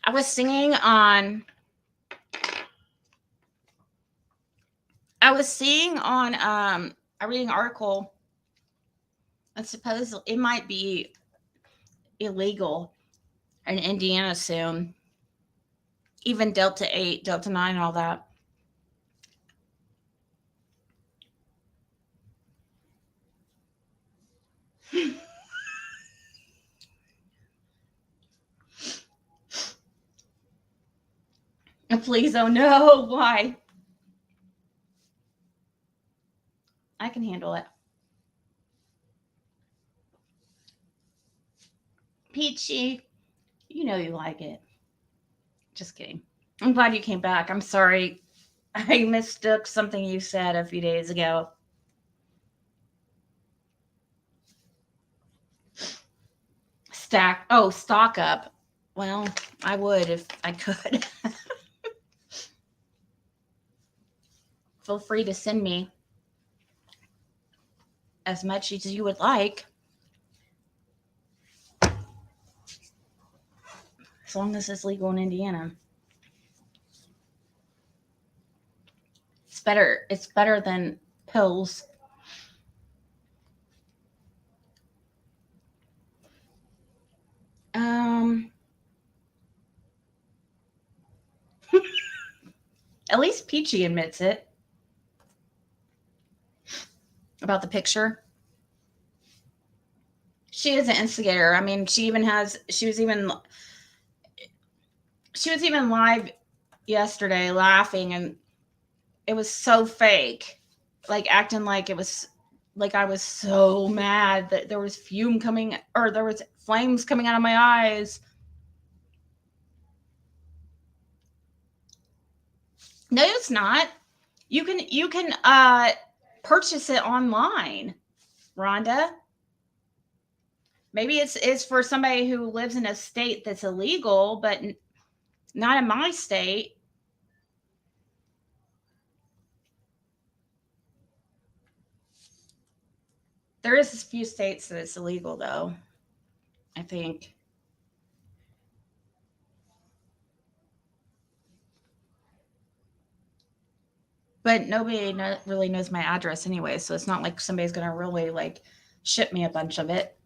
I was seeing on I read an article. I suppose it might be illegal in Indiana soon. Even Delta 8, Delta 9, and all that. Please, oh no, why? I can handle it. Peachy, you know you like it. Just kidding. I'm glad you came back. I'm sorry. I mistook something you said a few days ago. Stock up. Well, I would if I could. Feel free to send me as much as you would like. As long as it's legal in Indiana. It's better than pills. At least Peachy admits it. About the picture. She is an instigator. I mean, she was even live yesterday laughing, and it was so fake. Like acting like it was like I was so mad that there was flames coming out of my eyes. No, it's not. You can purchase it online, Rhonda. Maybe it's for somebody who lives in a state that's illegal, but not in my state. There is a few states that it's illegal, though, I think. But nobody really knows my address anyway, so it's not like somebody's going to really like ship me a bunch of it.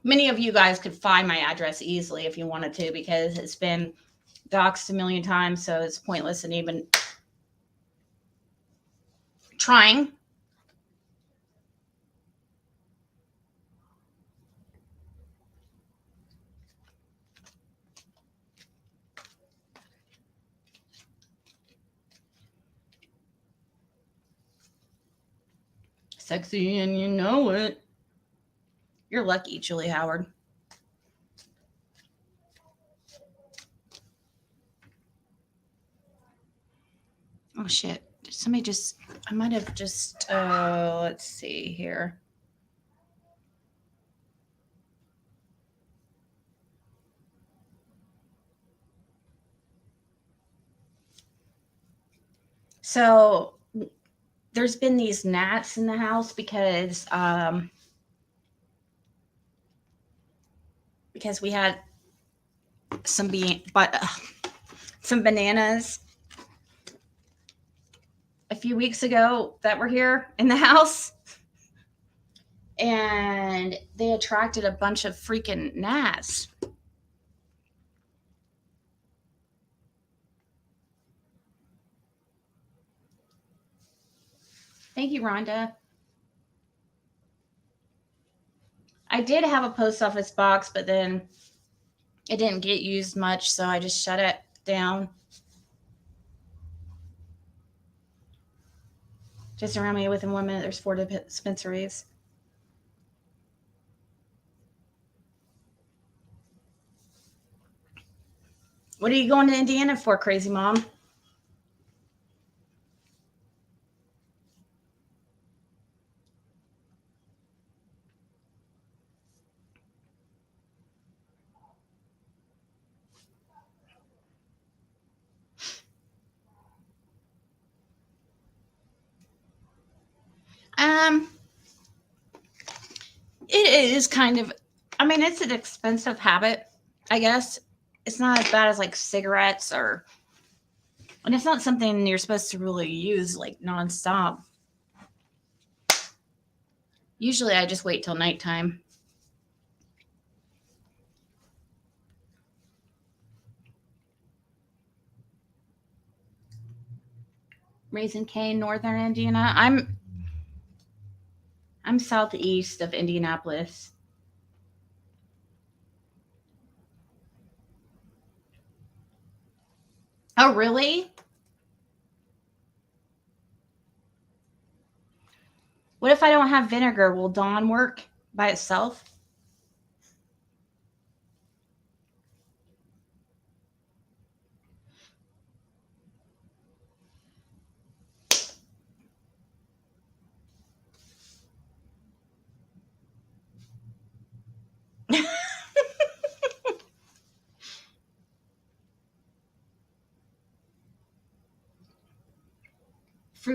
Many of you guys could find my address easily if you wanted to, because it's been doxed a million times, so it's pointless in even trying. Sexy and you know it. You're lucky, Julie Howard. Oh shit. I might have just let's see here. So there's been these gnats in the house because we had some bananas a few weeks ago that were here in the house, and they attracted a bunch of freaking gnats. Thank you, Rhonda. I did have a post office box, but then it didn't get used much, so I just shut it down. Just around me within 1 minute, there's 4 dispensaries. What are you going to Indiana for, crazy mom? It is kind of, I mean, it's an expensive habit, I guess. It's not as bad as like cigarettes and it's not something you're supposed to really use like nonstop. Usually I just wait till nighttime. Raising Cane, Northern Indiana. I'm southeast of Indianapolis. Oh, really? What if I don't have vinegar? Will Dawn work by itself?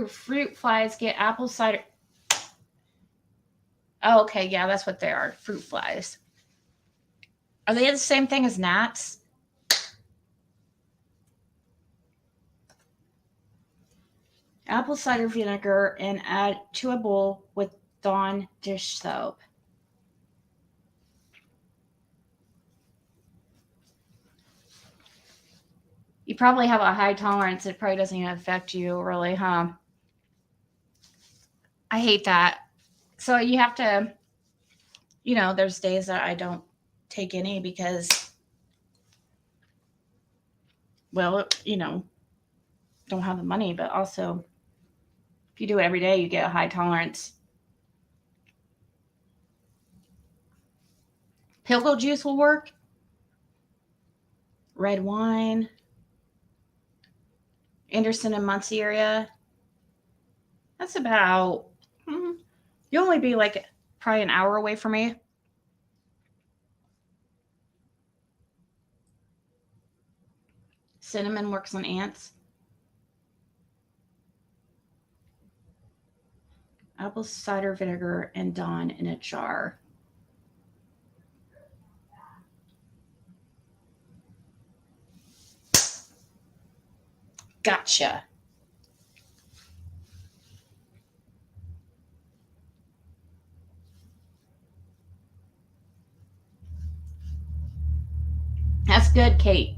Fruit flies get apple cider. Oh, okay. Yeah, that's what they are. Fruit flies. Are they the same thing as gnats? Apple cider vinegar and add to a bowl with Dawn dish soap. You probably have a high tolerance. It probably doesn't even affect you really, huh? I hate that. So you have to, there's days that I don't take any because, well, don't have the money, but also if you do it every day, you get a high tolerance. Pickle juice will work. Red wine. Anderson and Muncie area. That's about, you'll only be like probably an hour away from me. Cinnamon works on ants. Apple cider vinegar and Dawn in a jar. Gotcha. That's good, Kate.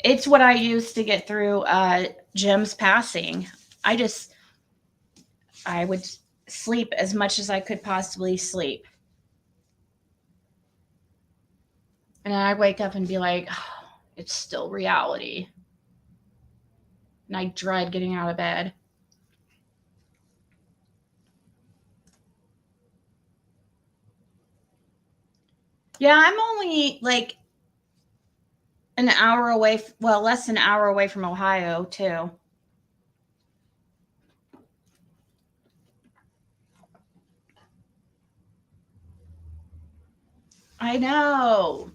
It's what I used to get through Jim's passing. I would sleep as much as I could possibly sleep. And then I'd wake up and be like, oh, it's still reality. And I dread getting out of bed. Yeah, I'm only like an hour away, less than an hour away from Ohio, too. I know.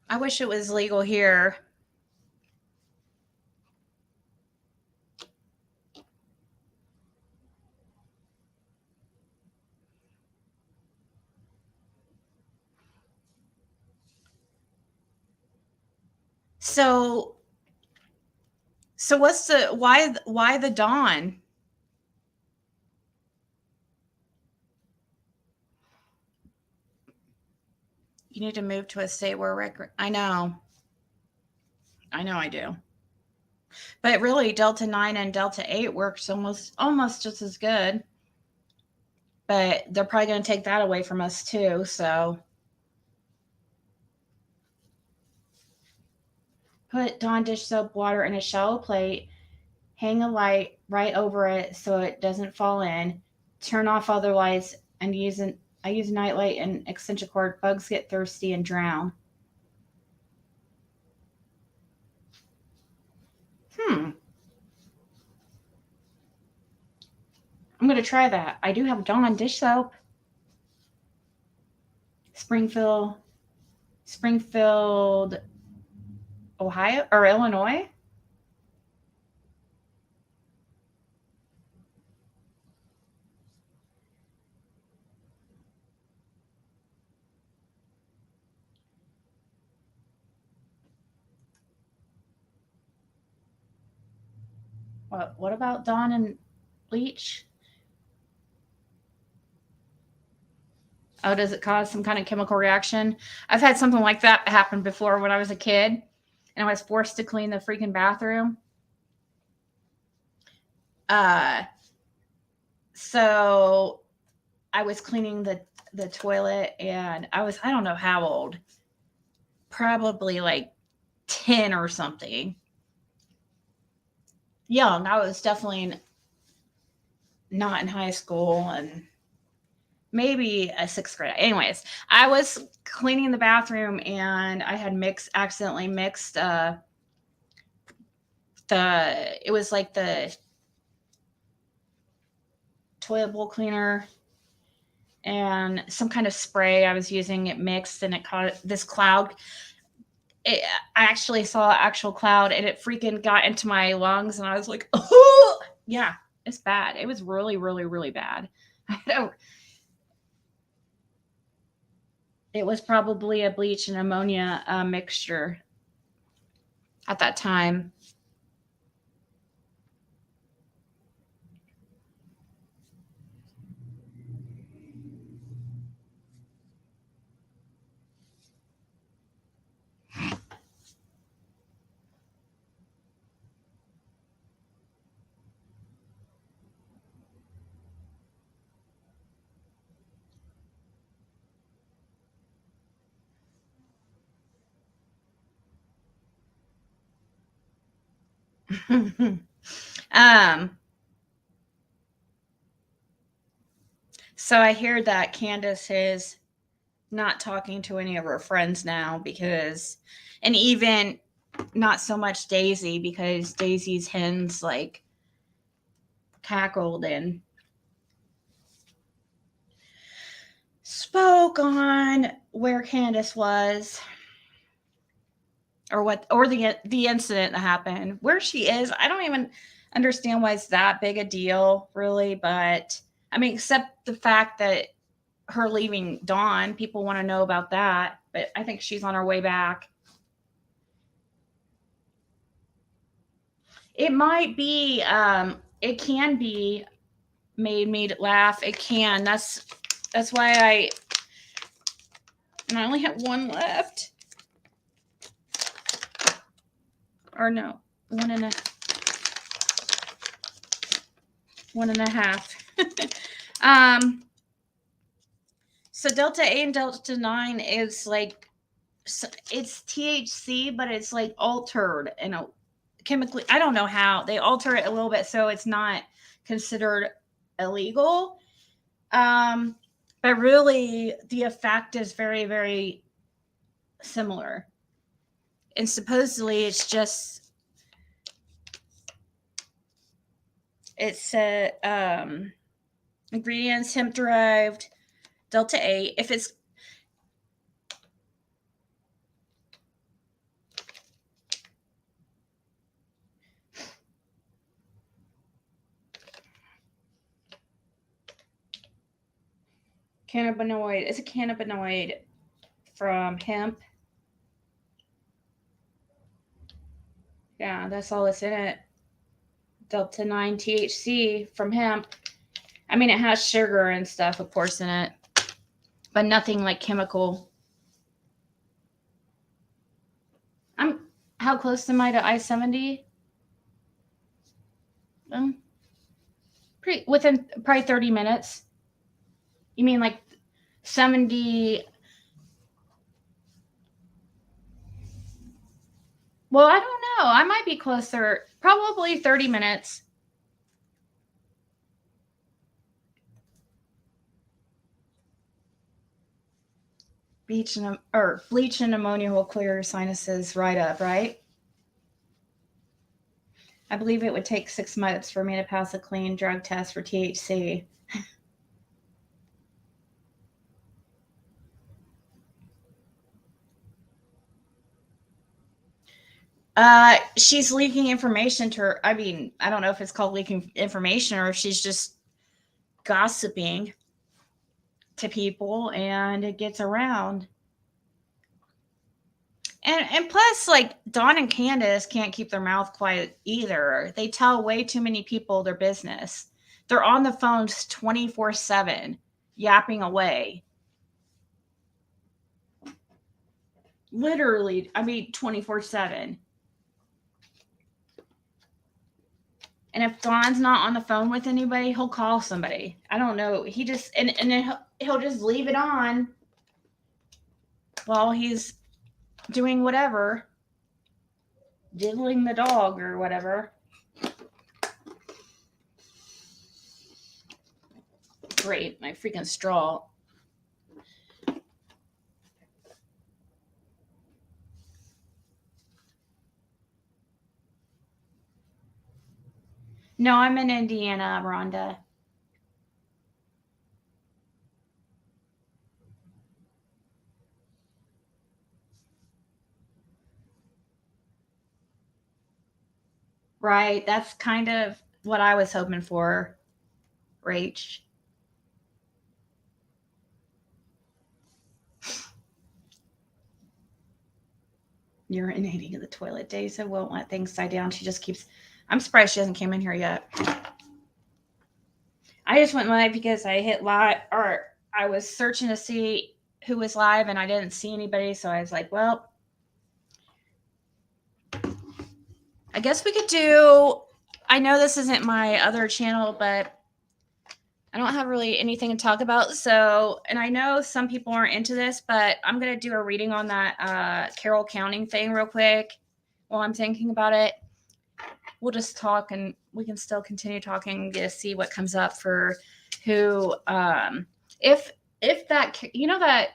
I wish it was legal here. So what's the why the dawn? You need to move to a state where I know. I know I do. But really Delta 9 and Delta 8 works almost just as good. But they're probably going to take that away from us too, so put Dawn dish soap water in a shallow plate, hang a light right over it so it doesn't fall in, turn off other lights, and I use nightlight and extension cord. Bugs get thirsty and drown. Hmm. I'm gonna try that. I do have Dawn dish soap. Springfield, Springfield, Ohio or Illinois. What about Dawn and bleach? Oh, does it cause some kind of chemical reaction? I've had something like that happen before when I was a kid and I was forced to clean the freaking bathroom. Uh, so I was cleaning the toilet and I don't know how old, probably like 10 or something. Young. I was definitely not in high school and maybe a sixth grade. Anyways, I was cleaning the bathroom and I had accidentally mixed it was like the toilet bowl cleaner and some kind of spray I was using. It mixed and it caught this cloud. I actually saw an actual cloud and it freaking got into my lungs and I was like, oh yeah, it's bad. It was really, really, really bad. It was probably a bleach and ammonia mixture at that time. um, so I hear that Candace is not talking to any of her friends now and even not so much Daisy because Daisy's hens like cackled and spoke on where Candace was or the incident that happened. Where she is, I don't even understand why it's that big a deal, really. But I mean, except the fact that her leaving Dawn, people want to know about that. But I think she's on her way back. It might be. It can be made me laugh. It can. That's why I only have one left. Or no, one and a half. So Delta 8 and Delta 9 is like, it's THC, but it's like altered and chemically. I don't know how they alter it a little bit so it's not considered illegal. But really the effect is very, very similar. And supposedly it's ingredients hemp derived Delta 8. If it's cannabinoid, it's a cannabinoid from hemp. Yeah, that's all that's in it. Delta 9 THC from hemp. I mean, it has sugar and stuff, of course, in it, but nothing like chemical. How close am I to I-70? Pretty within probably 30 minutes. You mean like 70? Well, I don't know. I might be closer. Probably 30 minutes. Bleach and ammonia will clear your sinuses right up, right? I believe it would take 6 months for me to pass a clean drug test for THC. She's leaking information to her. I mean, I don't know if it's called leaking information or if she's just gossiping to people and it gets around. And plus, like, Dawn and Candace can't keep their mouth quiet either. They tell way too many people their business. They're on the phones 24/7, yapping away. Literally, I mean, 24/7. And if Don's not on the phone with anybody, he'll call somebody. I don't know. He just, and then he'll just leave it on while he's doing whatever, diddling the dog or whatever. Great, my freaking straw. No, I'm in Indiana, Rhonda. Right, that's kind of what I was hoping for, Rach. Urinating in the toilet. Daisy won't let things die down. She just keeps. I'm surprised she hasn't came in here yet. I just went live because I hit live, or I was searching to see who was live and I didn't see anybody. So I was like, well, I guess we could do. I know this isn't my other channel, but I don't have really anything to talk about. So, and I know some people aren't into this, but I'm going to do a reading on that Carroll County thing real quick while I'm thinking about it. We'll just talk and we can still continue talking to see what comes up for who, if that, you know, that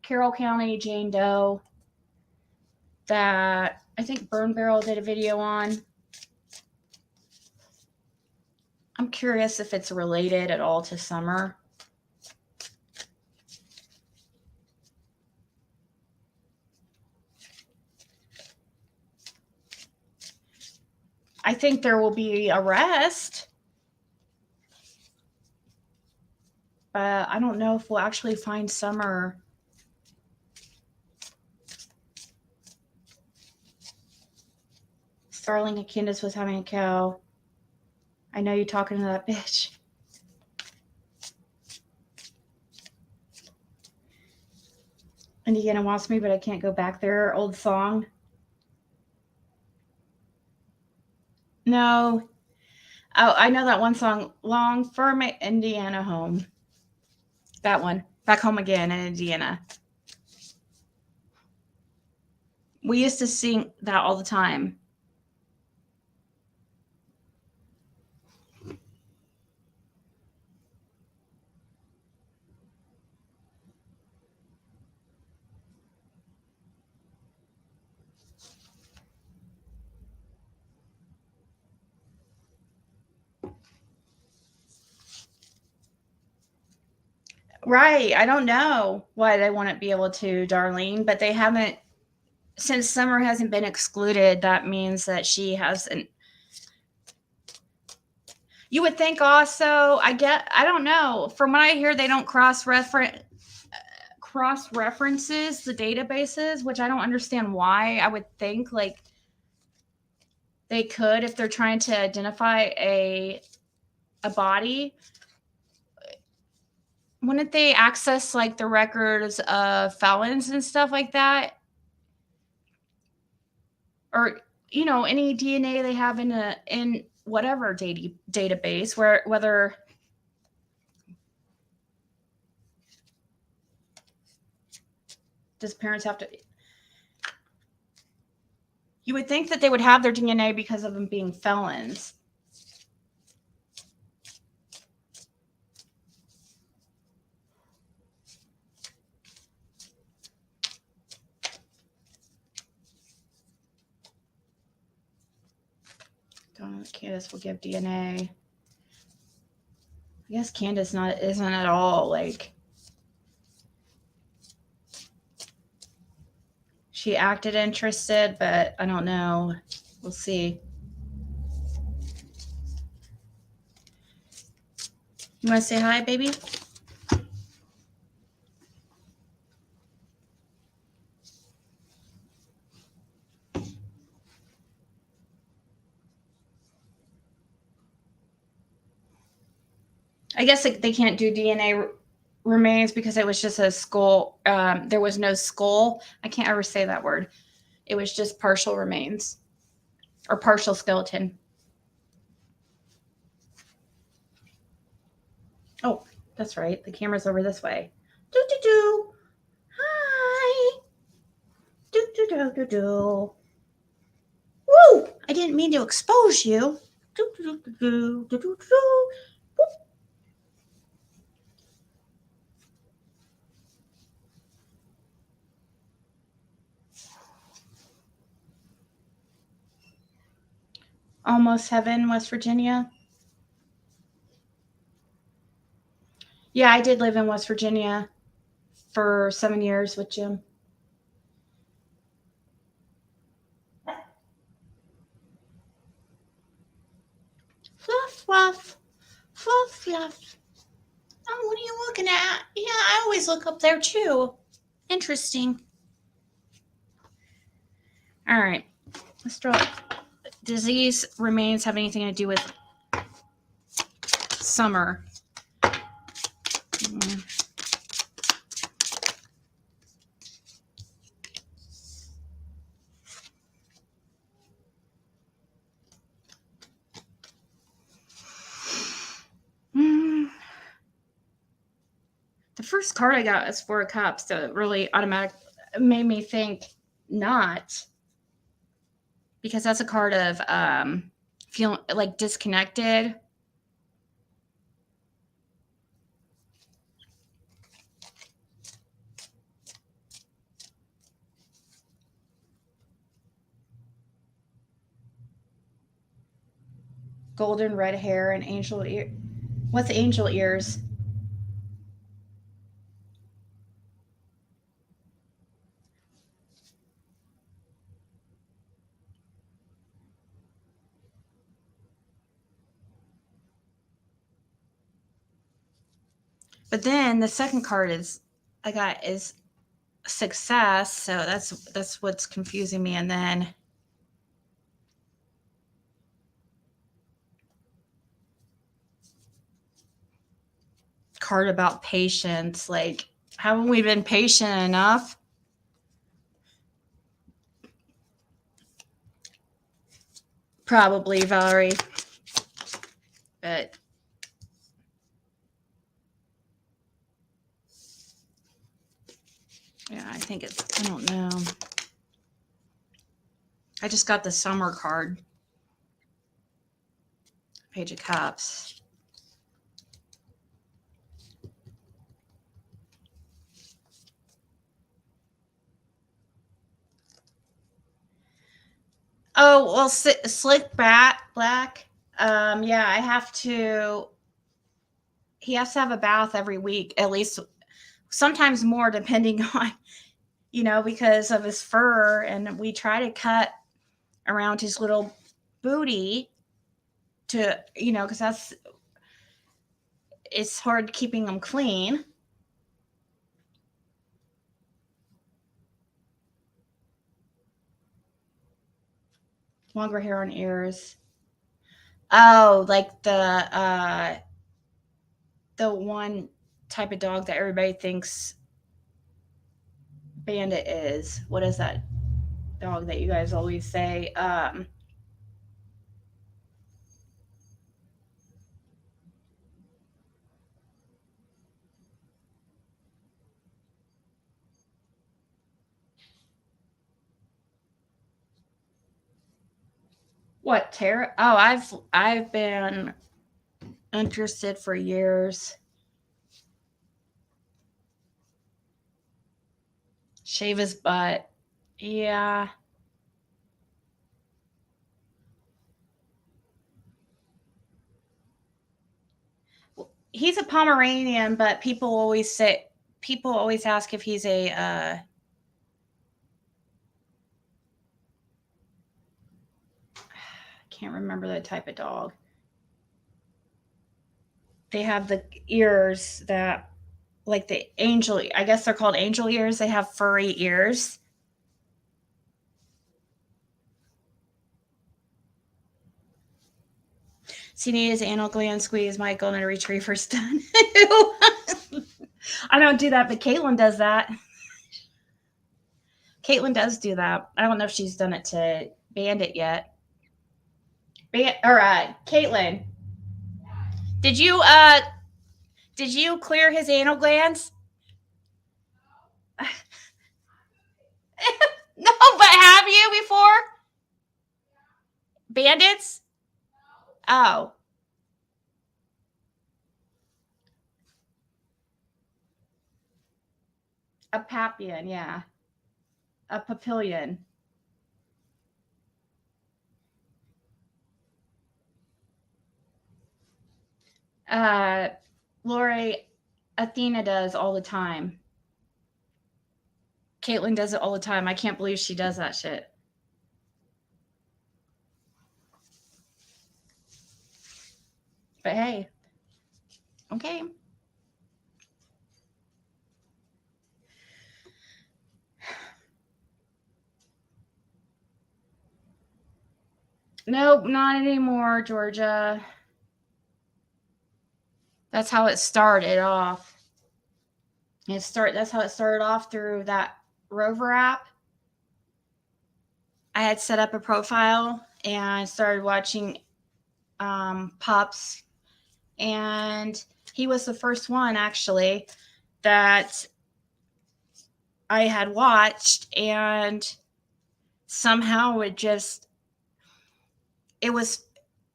Carroll County Jane Doe that I think Burn Barrel did a video on. I'm curious if it's related at all to Summer. I think there will be arrest. But I don't know if we'll actually find Summer. Starling and Candace was having a cow. I know you're talking to that bitch. Indiana wants me, but I can't go back there. Old song. No. Oh, I know that one song. Long for my Indiana home. That one. Back home again in Indiana. We used to sing that all the time. Right. I don't know why they wouldn't be able to, Darlene, but they haven't. Since Summer hasn't been excluded, that means that she hasn't. You would think also, I don't know. From what I hear, they don't cross-references the databases, which I don't understand why. I would think, like, they could, if they're trying to identify a body, wouldn't they access like the records of felons and stuff like that? Or, you know, any DNA they have in whatever database, whether does parents have to, you would think that they would have their DNA because of them being felons. Candace will give DNA. I guess Candace isn't at all like, she acted interested, but I don't know. We'll see. You want to say hi, baby? I guess they can't do DNA remains because it was just a skull. There was no skull. I can't ever say that word. It was just partial remains or partial skeleton. Oh, that's right. The camera's over this way. Do. Hi. Do. Woo! I didn't mean to expose you. Do. Almost Heaven, West Virginia. Yeah, I did live in West Virginia for 7 years with Jim. Fluff. Oh, what are you looking at? Yeah, I always look up there too. Interesting. All right, let's draw. Disease remains have anything to do with summer? The first card I got was Four of Cups, so it really automatic made me think not, because that's a card of feeling like disconnected. Golden red hair and angel ear. What's angel ears? But then the second card is success, so that's what's confusing me. And then card about patience, like, haven't we been patient enough? Probably, Valerie. But yeah, I think it's, I don't know. I just got the summer card. Page of Cups. Oh, well, Slick Black. Yeah, he has to have a bath every week, at least, sometimes more, depending on, you know, because of his fur. And we try to cut around his little booty to, you know, because it's hard keeping them clean. Longer hair on ears. Oh, like the one type of dog that everybody thinks Bandit is. What is that dog that you guys always say? What Tara? Oh, I've been interested for years. Shave his butt. Yeah. He's a Pomeranian, but people always ask if he's a I can't remember the type of dog. They have the ears that like the angel, I guess they're called angel ears. They have furry ears. So you need his anal gland squeeze, my golden retriever's done. I don't do that, but Caitlin does that. Caitlin does do that. I don't know if she's done it to Bandit yet. Caitlin, did you did you clear his anal glands? No, but have you before? Bandits? Oh. A papian, yeah. A papillion. Uh, Lori, Athena does all the time. Caitlin does it all the time. I can't believe she does that shit. But hey, okay. Nope, not anymore, Georgia. That's how it started off. That's how it started off through that Rover app. I had set up a profile and started watching Pops, and he was the first one actually that I had watched, and somehow it was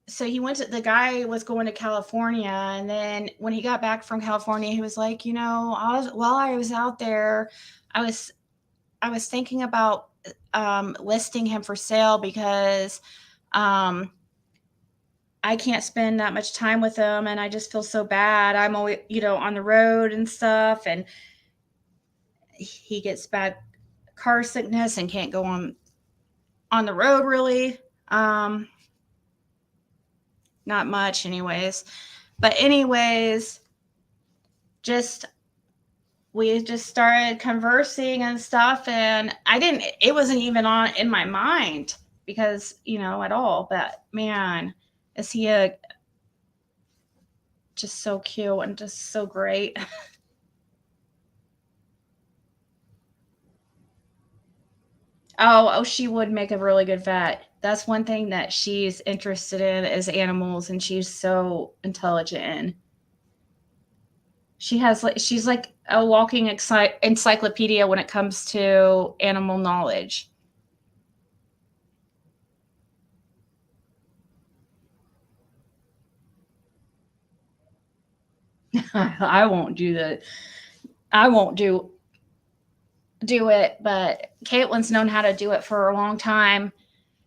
so the guy was going to California, and then when he got back from California, he was like, while I was out there, I was thinking about listing him for sale because I can't spend that much time with him, and I just feel so bad. I'm always, on the road and stuff, and he gets bad car sickness and can't go on the road really. Not much anyways. But anyways, we just started conversing and stuff, and it wasn't even on in my mind because, at all. But man, is he just so cute and just so great. Oh, she would make a really good vet. That's one thing that she's interested in is animals, and she's so intelligent in. She's like a walking encyclopedia when it comes to animal knowledge. I won't do the I won't do it, but Caitlin's known how to do it for a long time.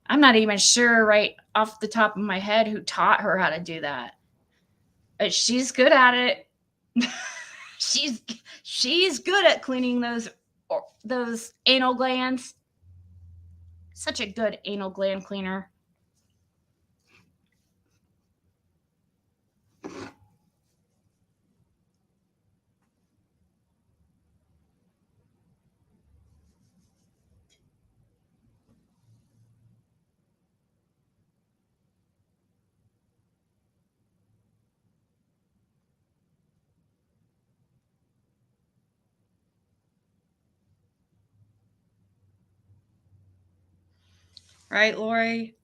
I'm not even sure right off the top of my head who taught her how to do that. But she's good at it. she's good at cleaning those anal glands. Such a good anal gland cleaner. right, Lori?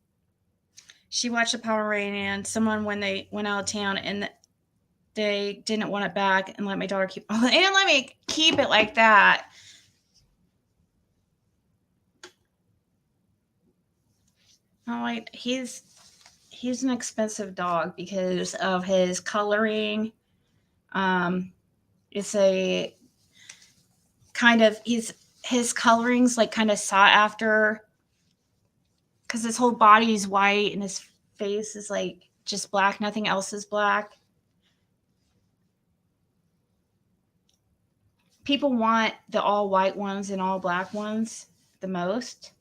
She watched a Pomeranian. Someone when they went out of town and they didn't want it back and let my daughter keep and let me keep it like that. I'm like, he's an expensive dog because of his coloring. It's a kind of his coloring's like kind of sought after because his whole body is white and his face is like just black. Nothing else is black. People want the all white ones and all black ones the most,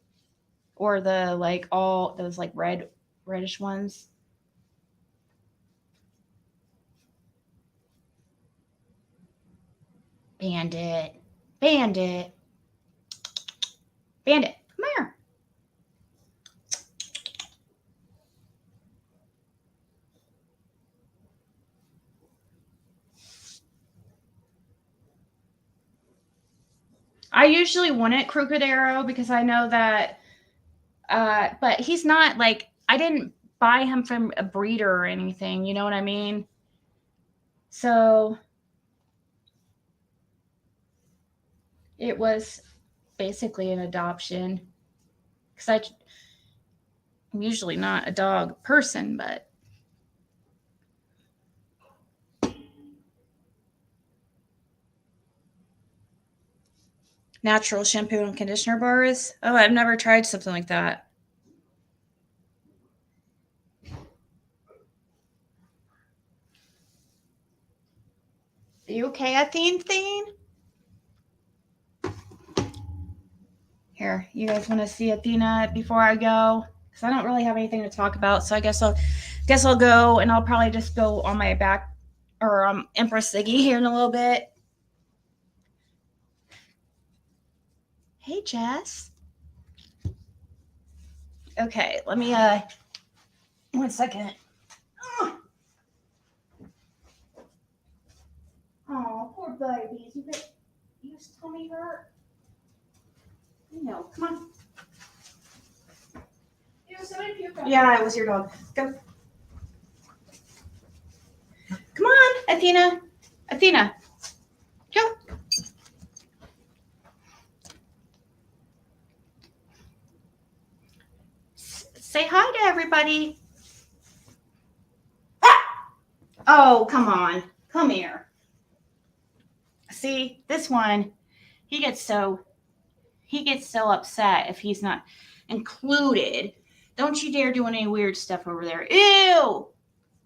or the like all those like reddish ones. Bandit, Bandit, Bandit, come here. I usually wouldn't Crooked Arrow because I know that, but he's not like, I didn't buy him from a breeder or anything. You know what I mean? So it was basically an adoption because I'm usually not a dog person, but natural shampoo and conditioner bars. Oh, I've never tried something like that. Are you okay, Athene? Here, you guys want to see Athena before I go? Because I don't really have anything to talk about, so I guess I'll go, and I'll probably just go on my back or Empress Ziggy here in a little bit. Hey, Jess. Okay, let me 1 second. Oh, poor babies. You just tummy hurt. No, come on. Yeah, it was your dog. Go. Come on, Athena. Athena. Go. Say hi to everybody. Oh, come on. Come here. See, this one, he gets so upset if he's not included. Don't you dare do any weird stuff over there. Ew!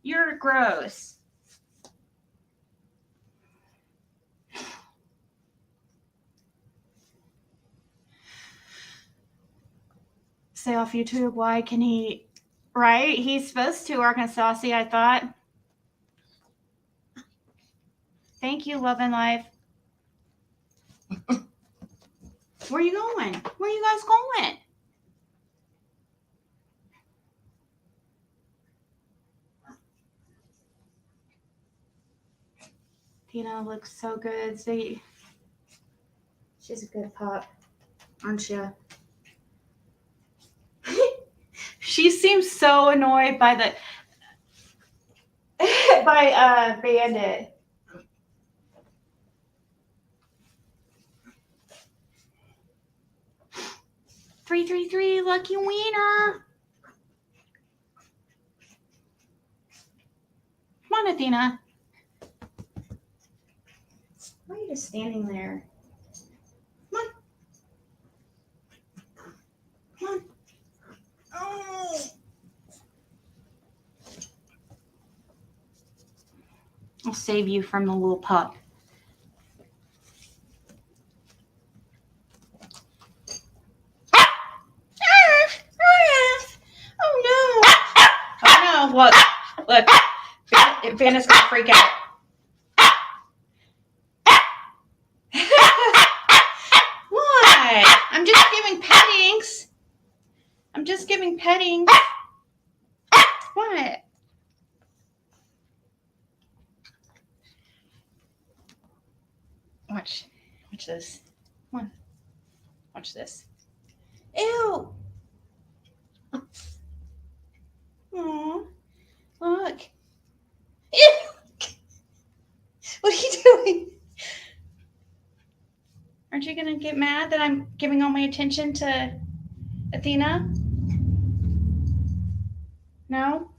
You're gross. Say off YouTube, why can he, right? He's supposed to, Arkansas, I thought. Thank you, Love and Life. Where are you going? Where are you guys going? Tina looks so good. See, she's a good pup, aren't you? She seems so annoyed by the Bandit. Three, lucky wiener. Come on, Athena. Why are you just standing there? Come on. Come on. Oh. I'll save you from the little pup. Oh no. Look. Vanna's gonna freak out. What? I'm just giving pettings. What? Watch this. Come on. Watch this. Ew. doing? Aren't you going to get mad that I'm giving all my attention to Athena? No?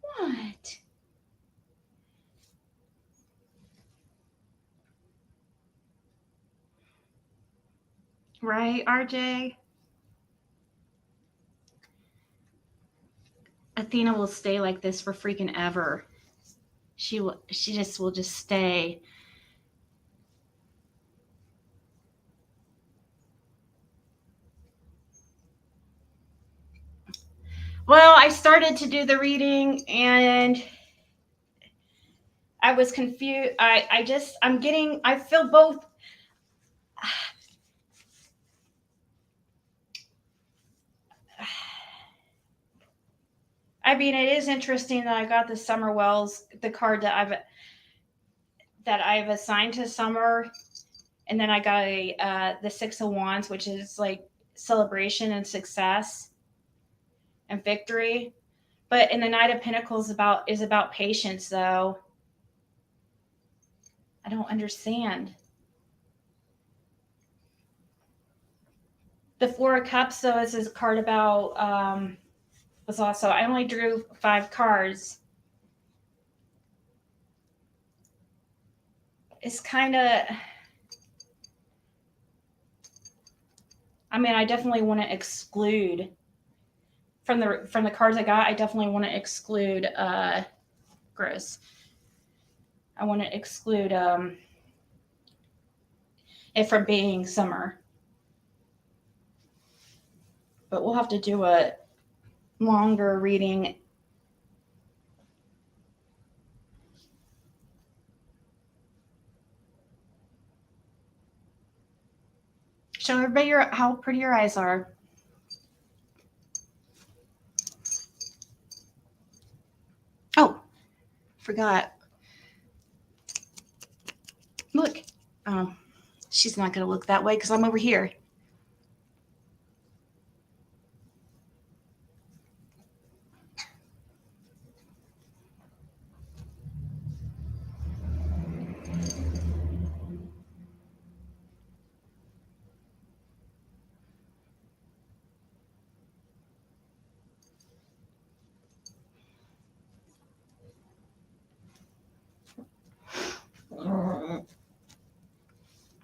What? Right, RJ? Athena will stay like this for freaking ever. She just will just stay. Well, I started to do the reading and I was confused. I feel both. I mean, it is interesting that I got the Summer Wells, the card that I've assigned to Summer, and then I got the Six of Wands, which is like celebration and success and victory. But in the Knight of Pentacles is about patience, though. I don't understand. The Four of Cups, though, is a card about. Was also I only drew 5 cards. It's kind of. I mean, I definitely want to exclude from the cards I got. I definitely want to exclude gross. I want to exclude it from being Summer. But we'll have to do a longer reading. Show everybody how pretty your eyes are. Oh, forgot. Look. Oh, she's not going to look that way because I'm over here.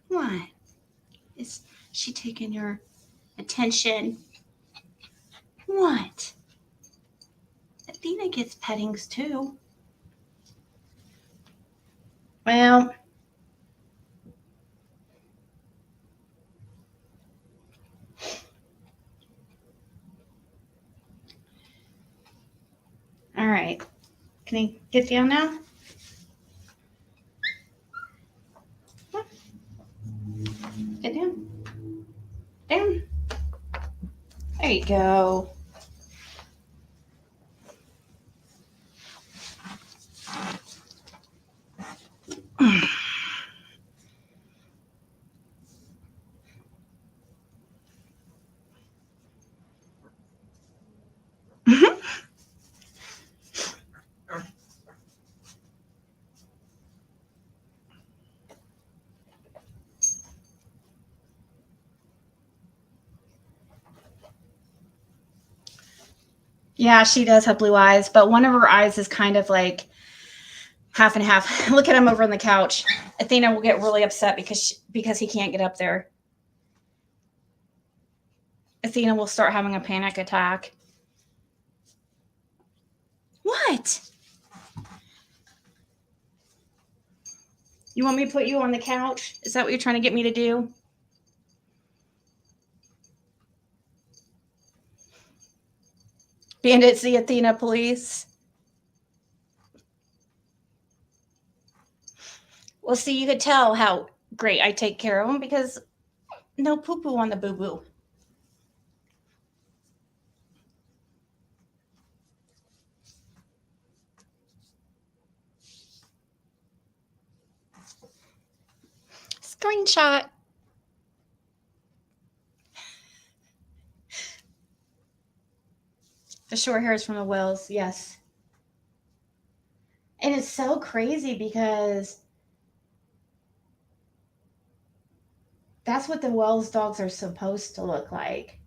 What? Is she taking your attention? What? Athena gets pettings too. Well, all right. Can I get down now? Get down. Down. There you go. Yeah, she does have blue eyes, but one of her eyes is kind of like half and half. Look at him over on the couch. Athena will get really upset because he can't get up there. Athena will start having a panic attack. What? You want me to put you on the couch? Is that what you're trying to get me to do? Bandits, the Athena police. Well, see, you could tell how great I take care of them because no poo-poo on the boo-boo. Screenshot. The short hairs from the Wells, yes. And it's so crazy because that's what the Wells dogs are supposed to look like.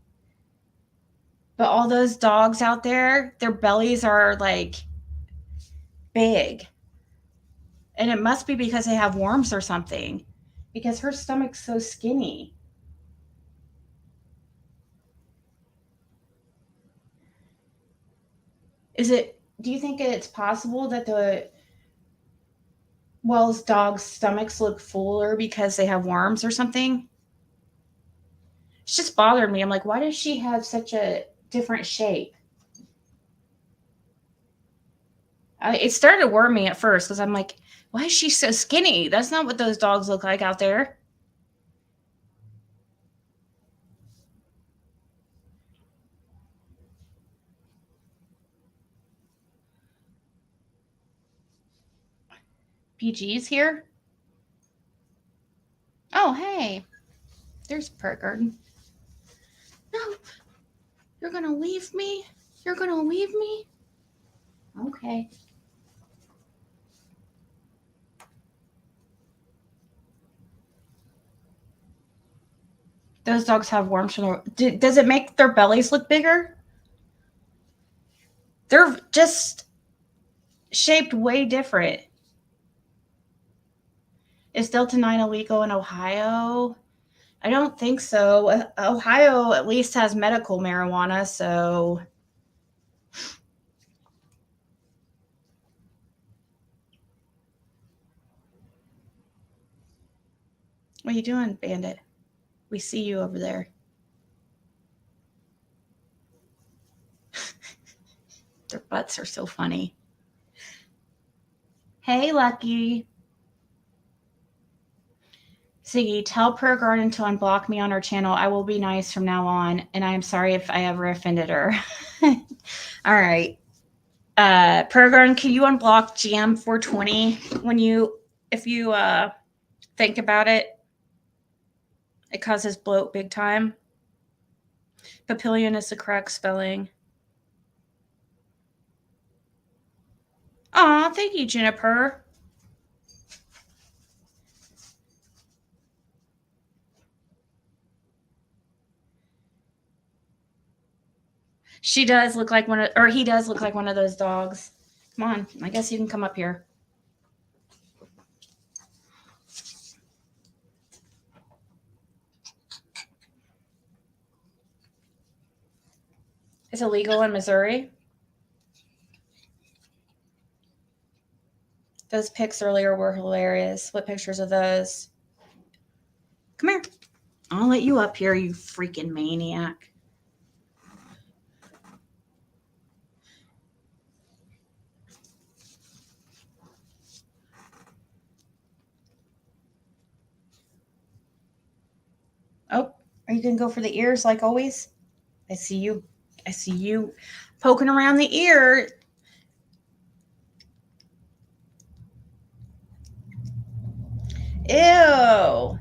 But all those dogs out there, their bellies are like big. And it must be because they have worms or something. Because her stomach's so skinny. Do you think it's possible that the Wells dogs' stomachs look fuller because they have worms or something? It's just bothered me. I'm like, why does she have such a different shape? It started to worry me at first because I'm like, why is she so skinny? That's not what those dogs look like out there. PG's here. Oh, hey. There's Park Garden. No, you're going to leave me? You're going to leave me? Okay. Those dogs have worms from the... Does it make their bellies look bigger? They're just shaped way different. Is Delta 9 illegal in Ohio? I don't think so. Ohio at least has medical marijuana, so... What are you doing, Bandit? We see you over there. Their butts are so funny. Hey, Lucky. Ziggy, tell Prayer Garden to unblock me on her channel. I will be nice from now on, and I am sorry if I ever offended her. All right. Prayer Garden, can you unblock GM 420 if you think about it? It causes bloat big time. Papillion is the correct spelling. Aw, thank you, Juniper. She does look like he does look like one of those dogs. Come on, I guess you can come up here. It's illegal in Missouri. Those pics earlier were hilarious. What pictures of those? Come here. I'll let you up here, you freaking maniac. Oh, are you going to go for the ears like always? I see you. I see you poking around the ear. Ew.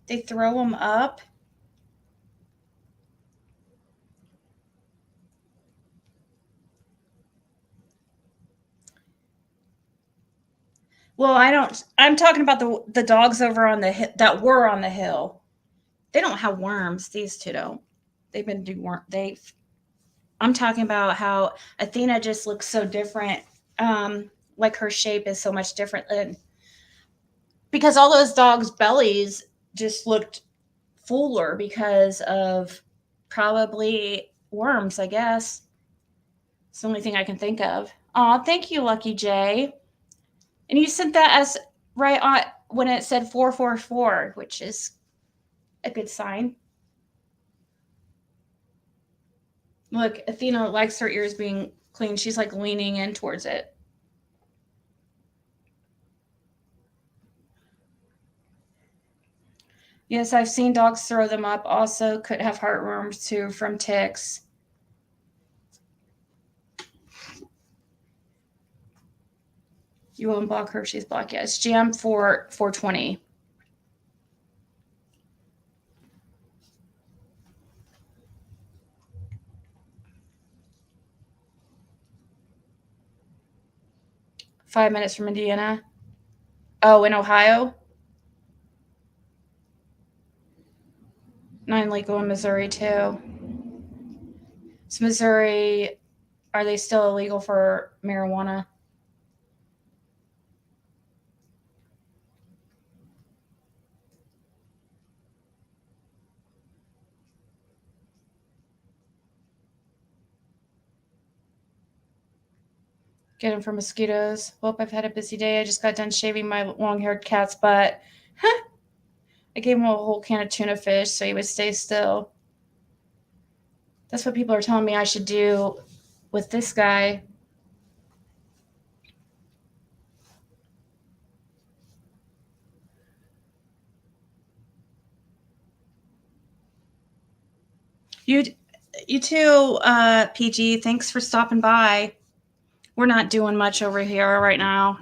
They throw them up. Well, I'm talking about the dogs over on the hill that were on the hill. They don't have worms. These two don't. They've been doing worm. I'm talking about how Athena just looks so different. Like her shape is so much different than, because all those dogs' bellies just looked fuller because of probably worms, I guess. It's the only thing I can think of. Oh, thank you, Lucky J. And you sent that as right on when it said 444, which is a good sign. Look, Athena likes her ears being clean. She's like leaning in towards it. Yes, I've seen dogs throw them up. Also could have heartworms too from ticks. You will unblock her. She's blocked. Yes, GM 420. 5 minutes from Indiana. Oh, in Ohio? 9 legal in Missouri, too. Is Missouri, are they still illegal for marijuana? Get them for mosquitoes. Hope I've had a busy day. I just got done shaving my long-haired cat's butt. I gave him a whole can of tuna fish so he would stay still. That's what people are telling me I should do with this guy. You too, PG. Thanks for stopping by. We're not doing much over here right now.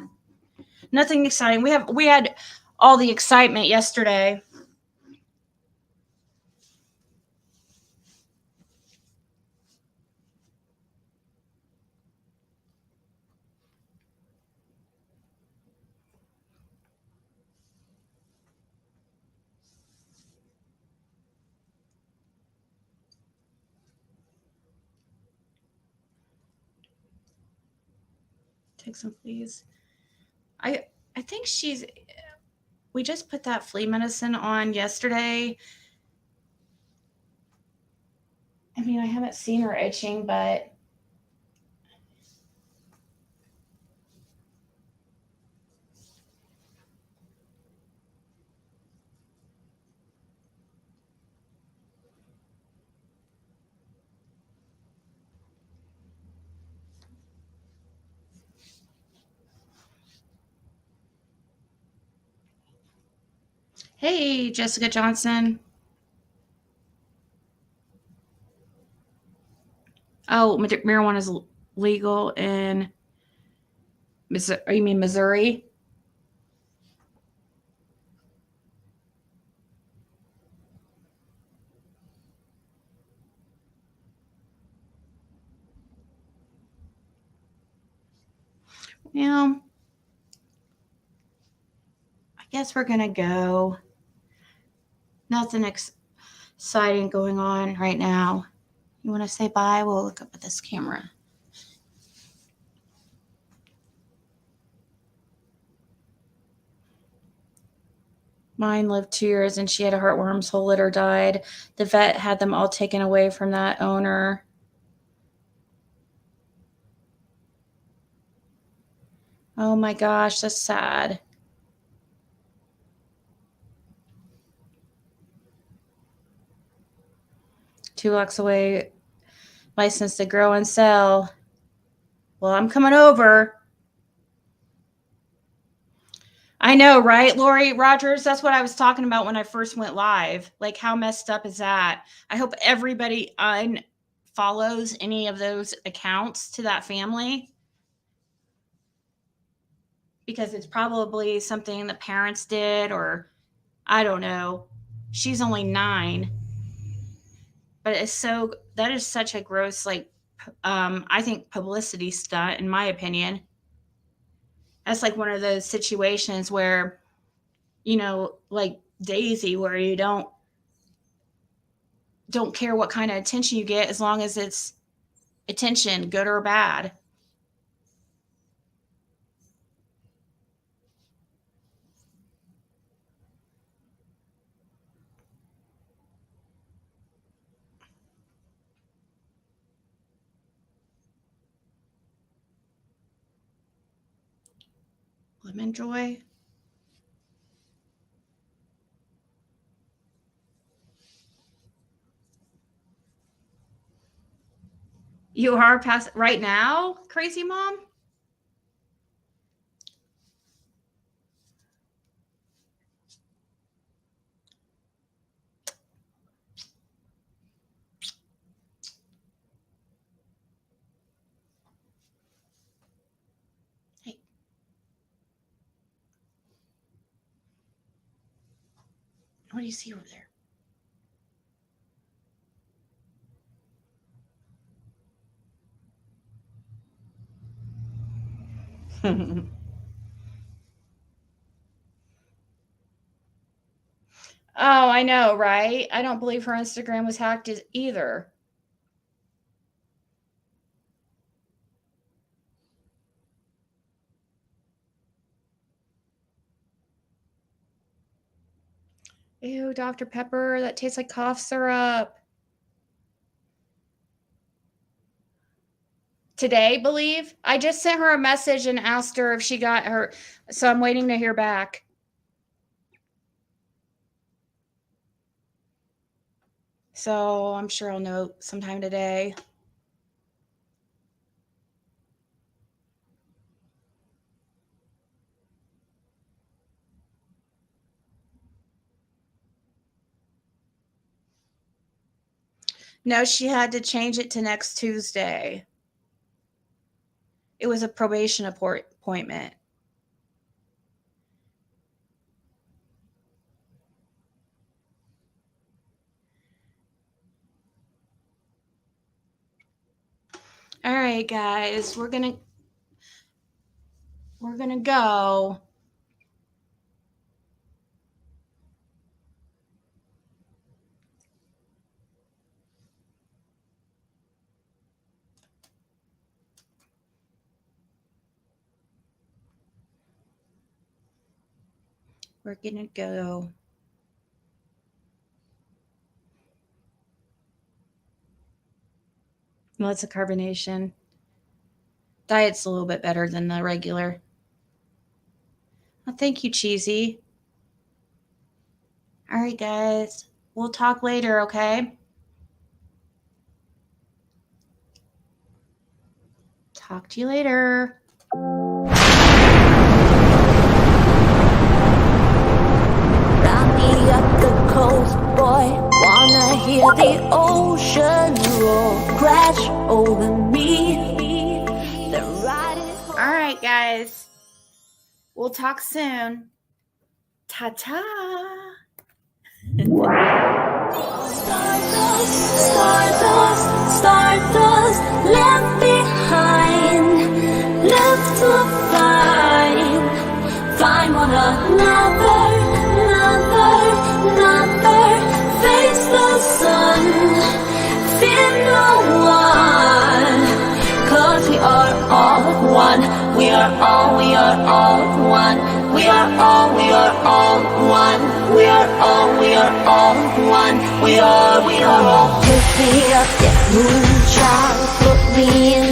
Nothing exciting. We had all the excitement yesterday. Take some, please. I think we just put that flea medicine on yesterday. I mean, I haven't seen her itching, but hey, Jessica Johnson. Oh, marijuana is legal in Missouri. You mean Missouri? Well, I guess we're gonna go. Nothing exciting going on right now. You want to say bye? We'll look up at this camera. Mine lived 2 years and she had a heartworm's whole litter died. The vet had them all taken away from that owner. Oh my gosh, that's sad. Two blocks away, licensed to grow and sell. Well, I'm coming over. I know, right, Lori Rogers? That's what I was talking about when I first went live. Like, how messed up is that? I hope everybody unfollows any of those accounts to that family, because it's probably something the parents did, or I don't know. She's only 9. But that is such a gross, like, I think publicity stunt, in my opinion. That's like one of those situations where, like Daisy, where you don't care what kind of attention you get, as long as it's attention, good or bad. Lemon Joy. You are past right now, crazy mom? Hey. What do you see over there? Oh, I know, right? I don't believe her Instagram was hacked either. Ew, Dr. Pepper, that tastes like cough syrup. Today, believe? I just sent her a message and asked her if she got her, so I'm waiting to hear back. So I'm sure I'll know sometime today. No, she had to change it to next Tuesday. It was a probation appointment. All right, guys, we're gonna go. We're gonna go. Well, it's a carbonation. Diet's a little bit better than the regular. Well, thank you, Cheesy. All right, guys. We'll talk later, okay? Talk to you later. Round me up the coast, boy. Wanna hear the ocean roar crash over me. All right, guys. We'll talk soon. Ta-ta. Stardust left behind, left to find one another, face the sun, fear no one, 'cause we are all one. We are all one. We are all one. We are all one. We are all. Pick me up, that moonchild, put me in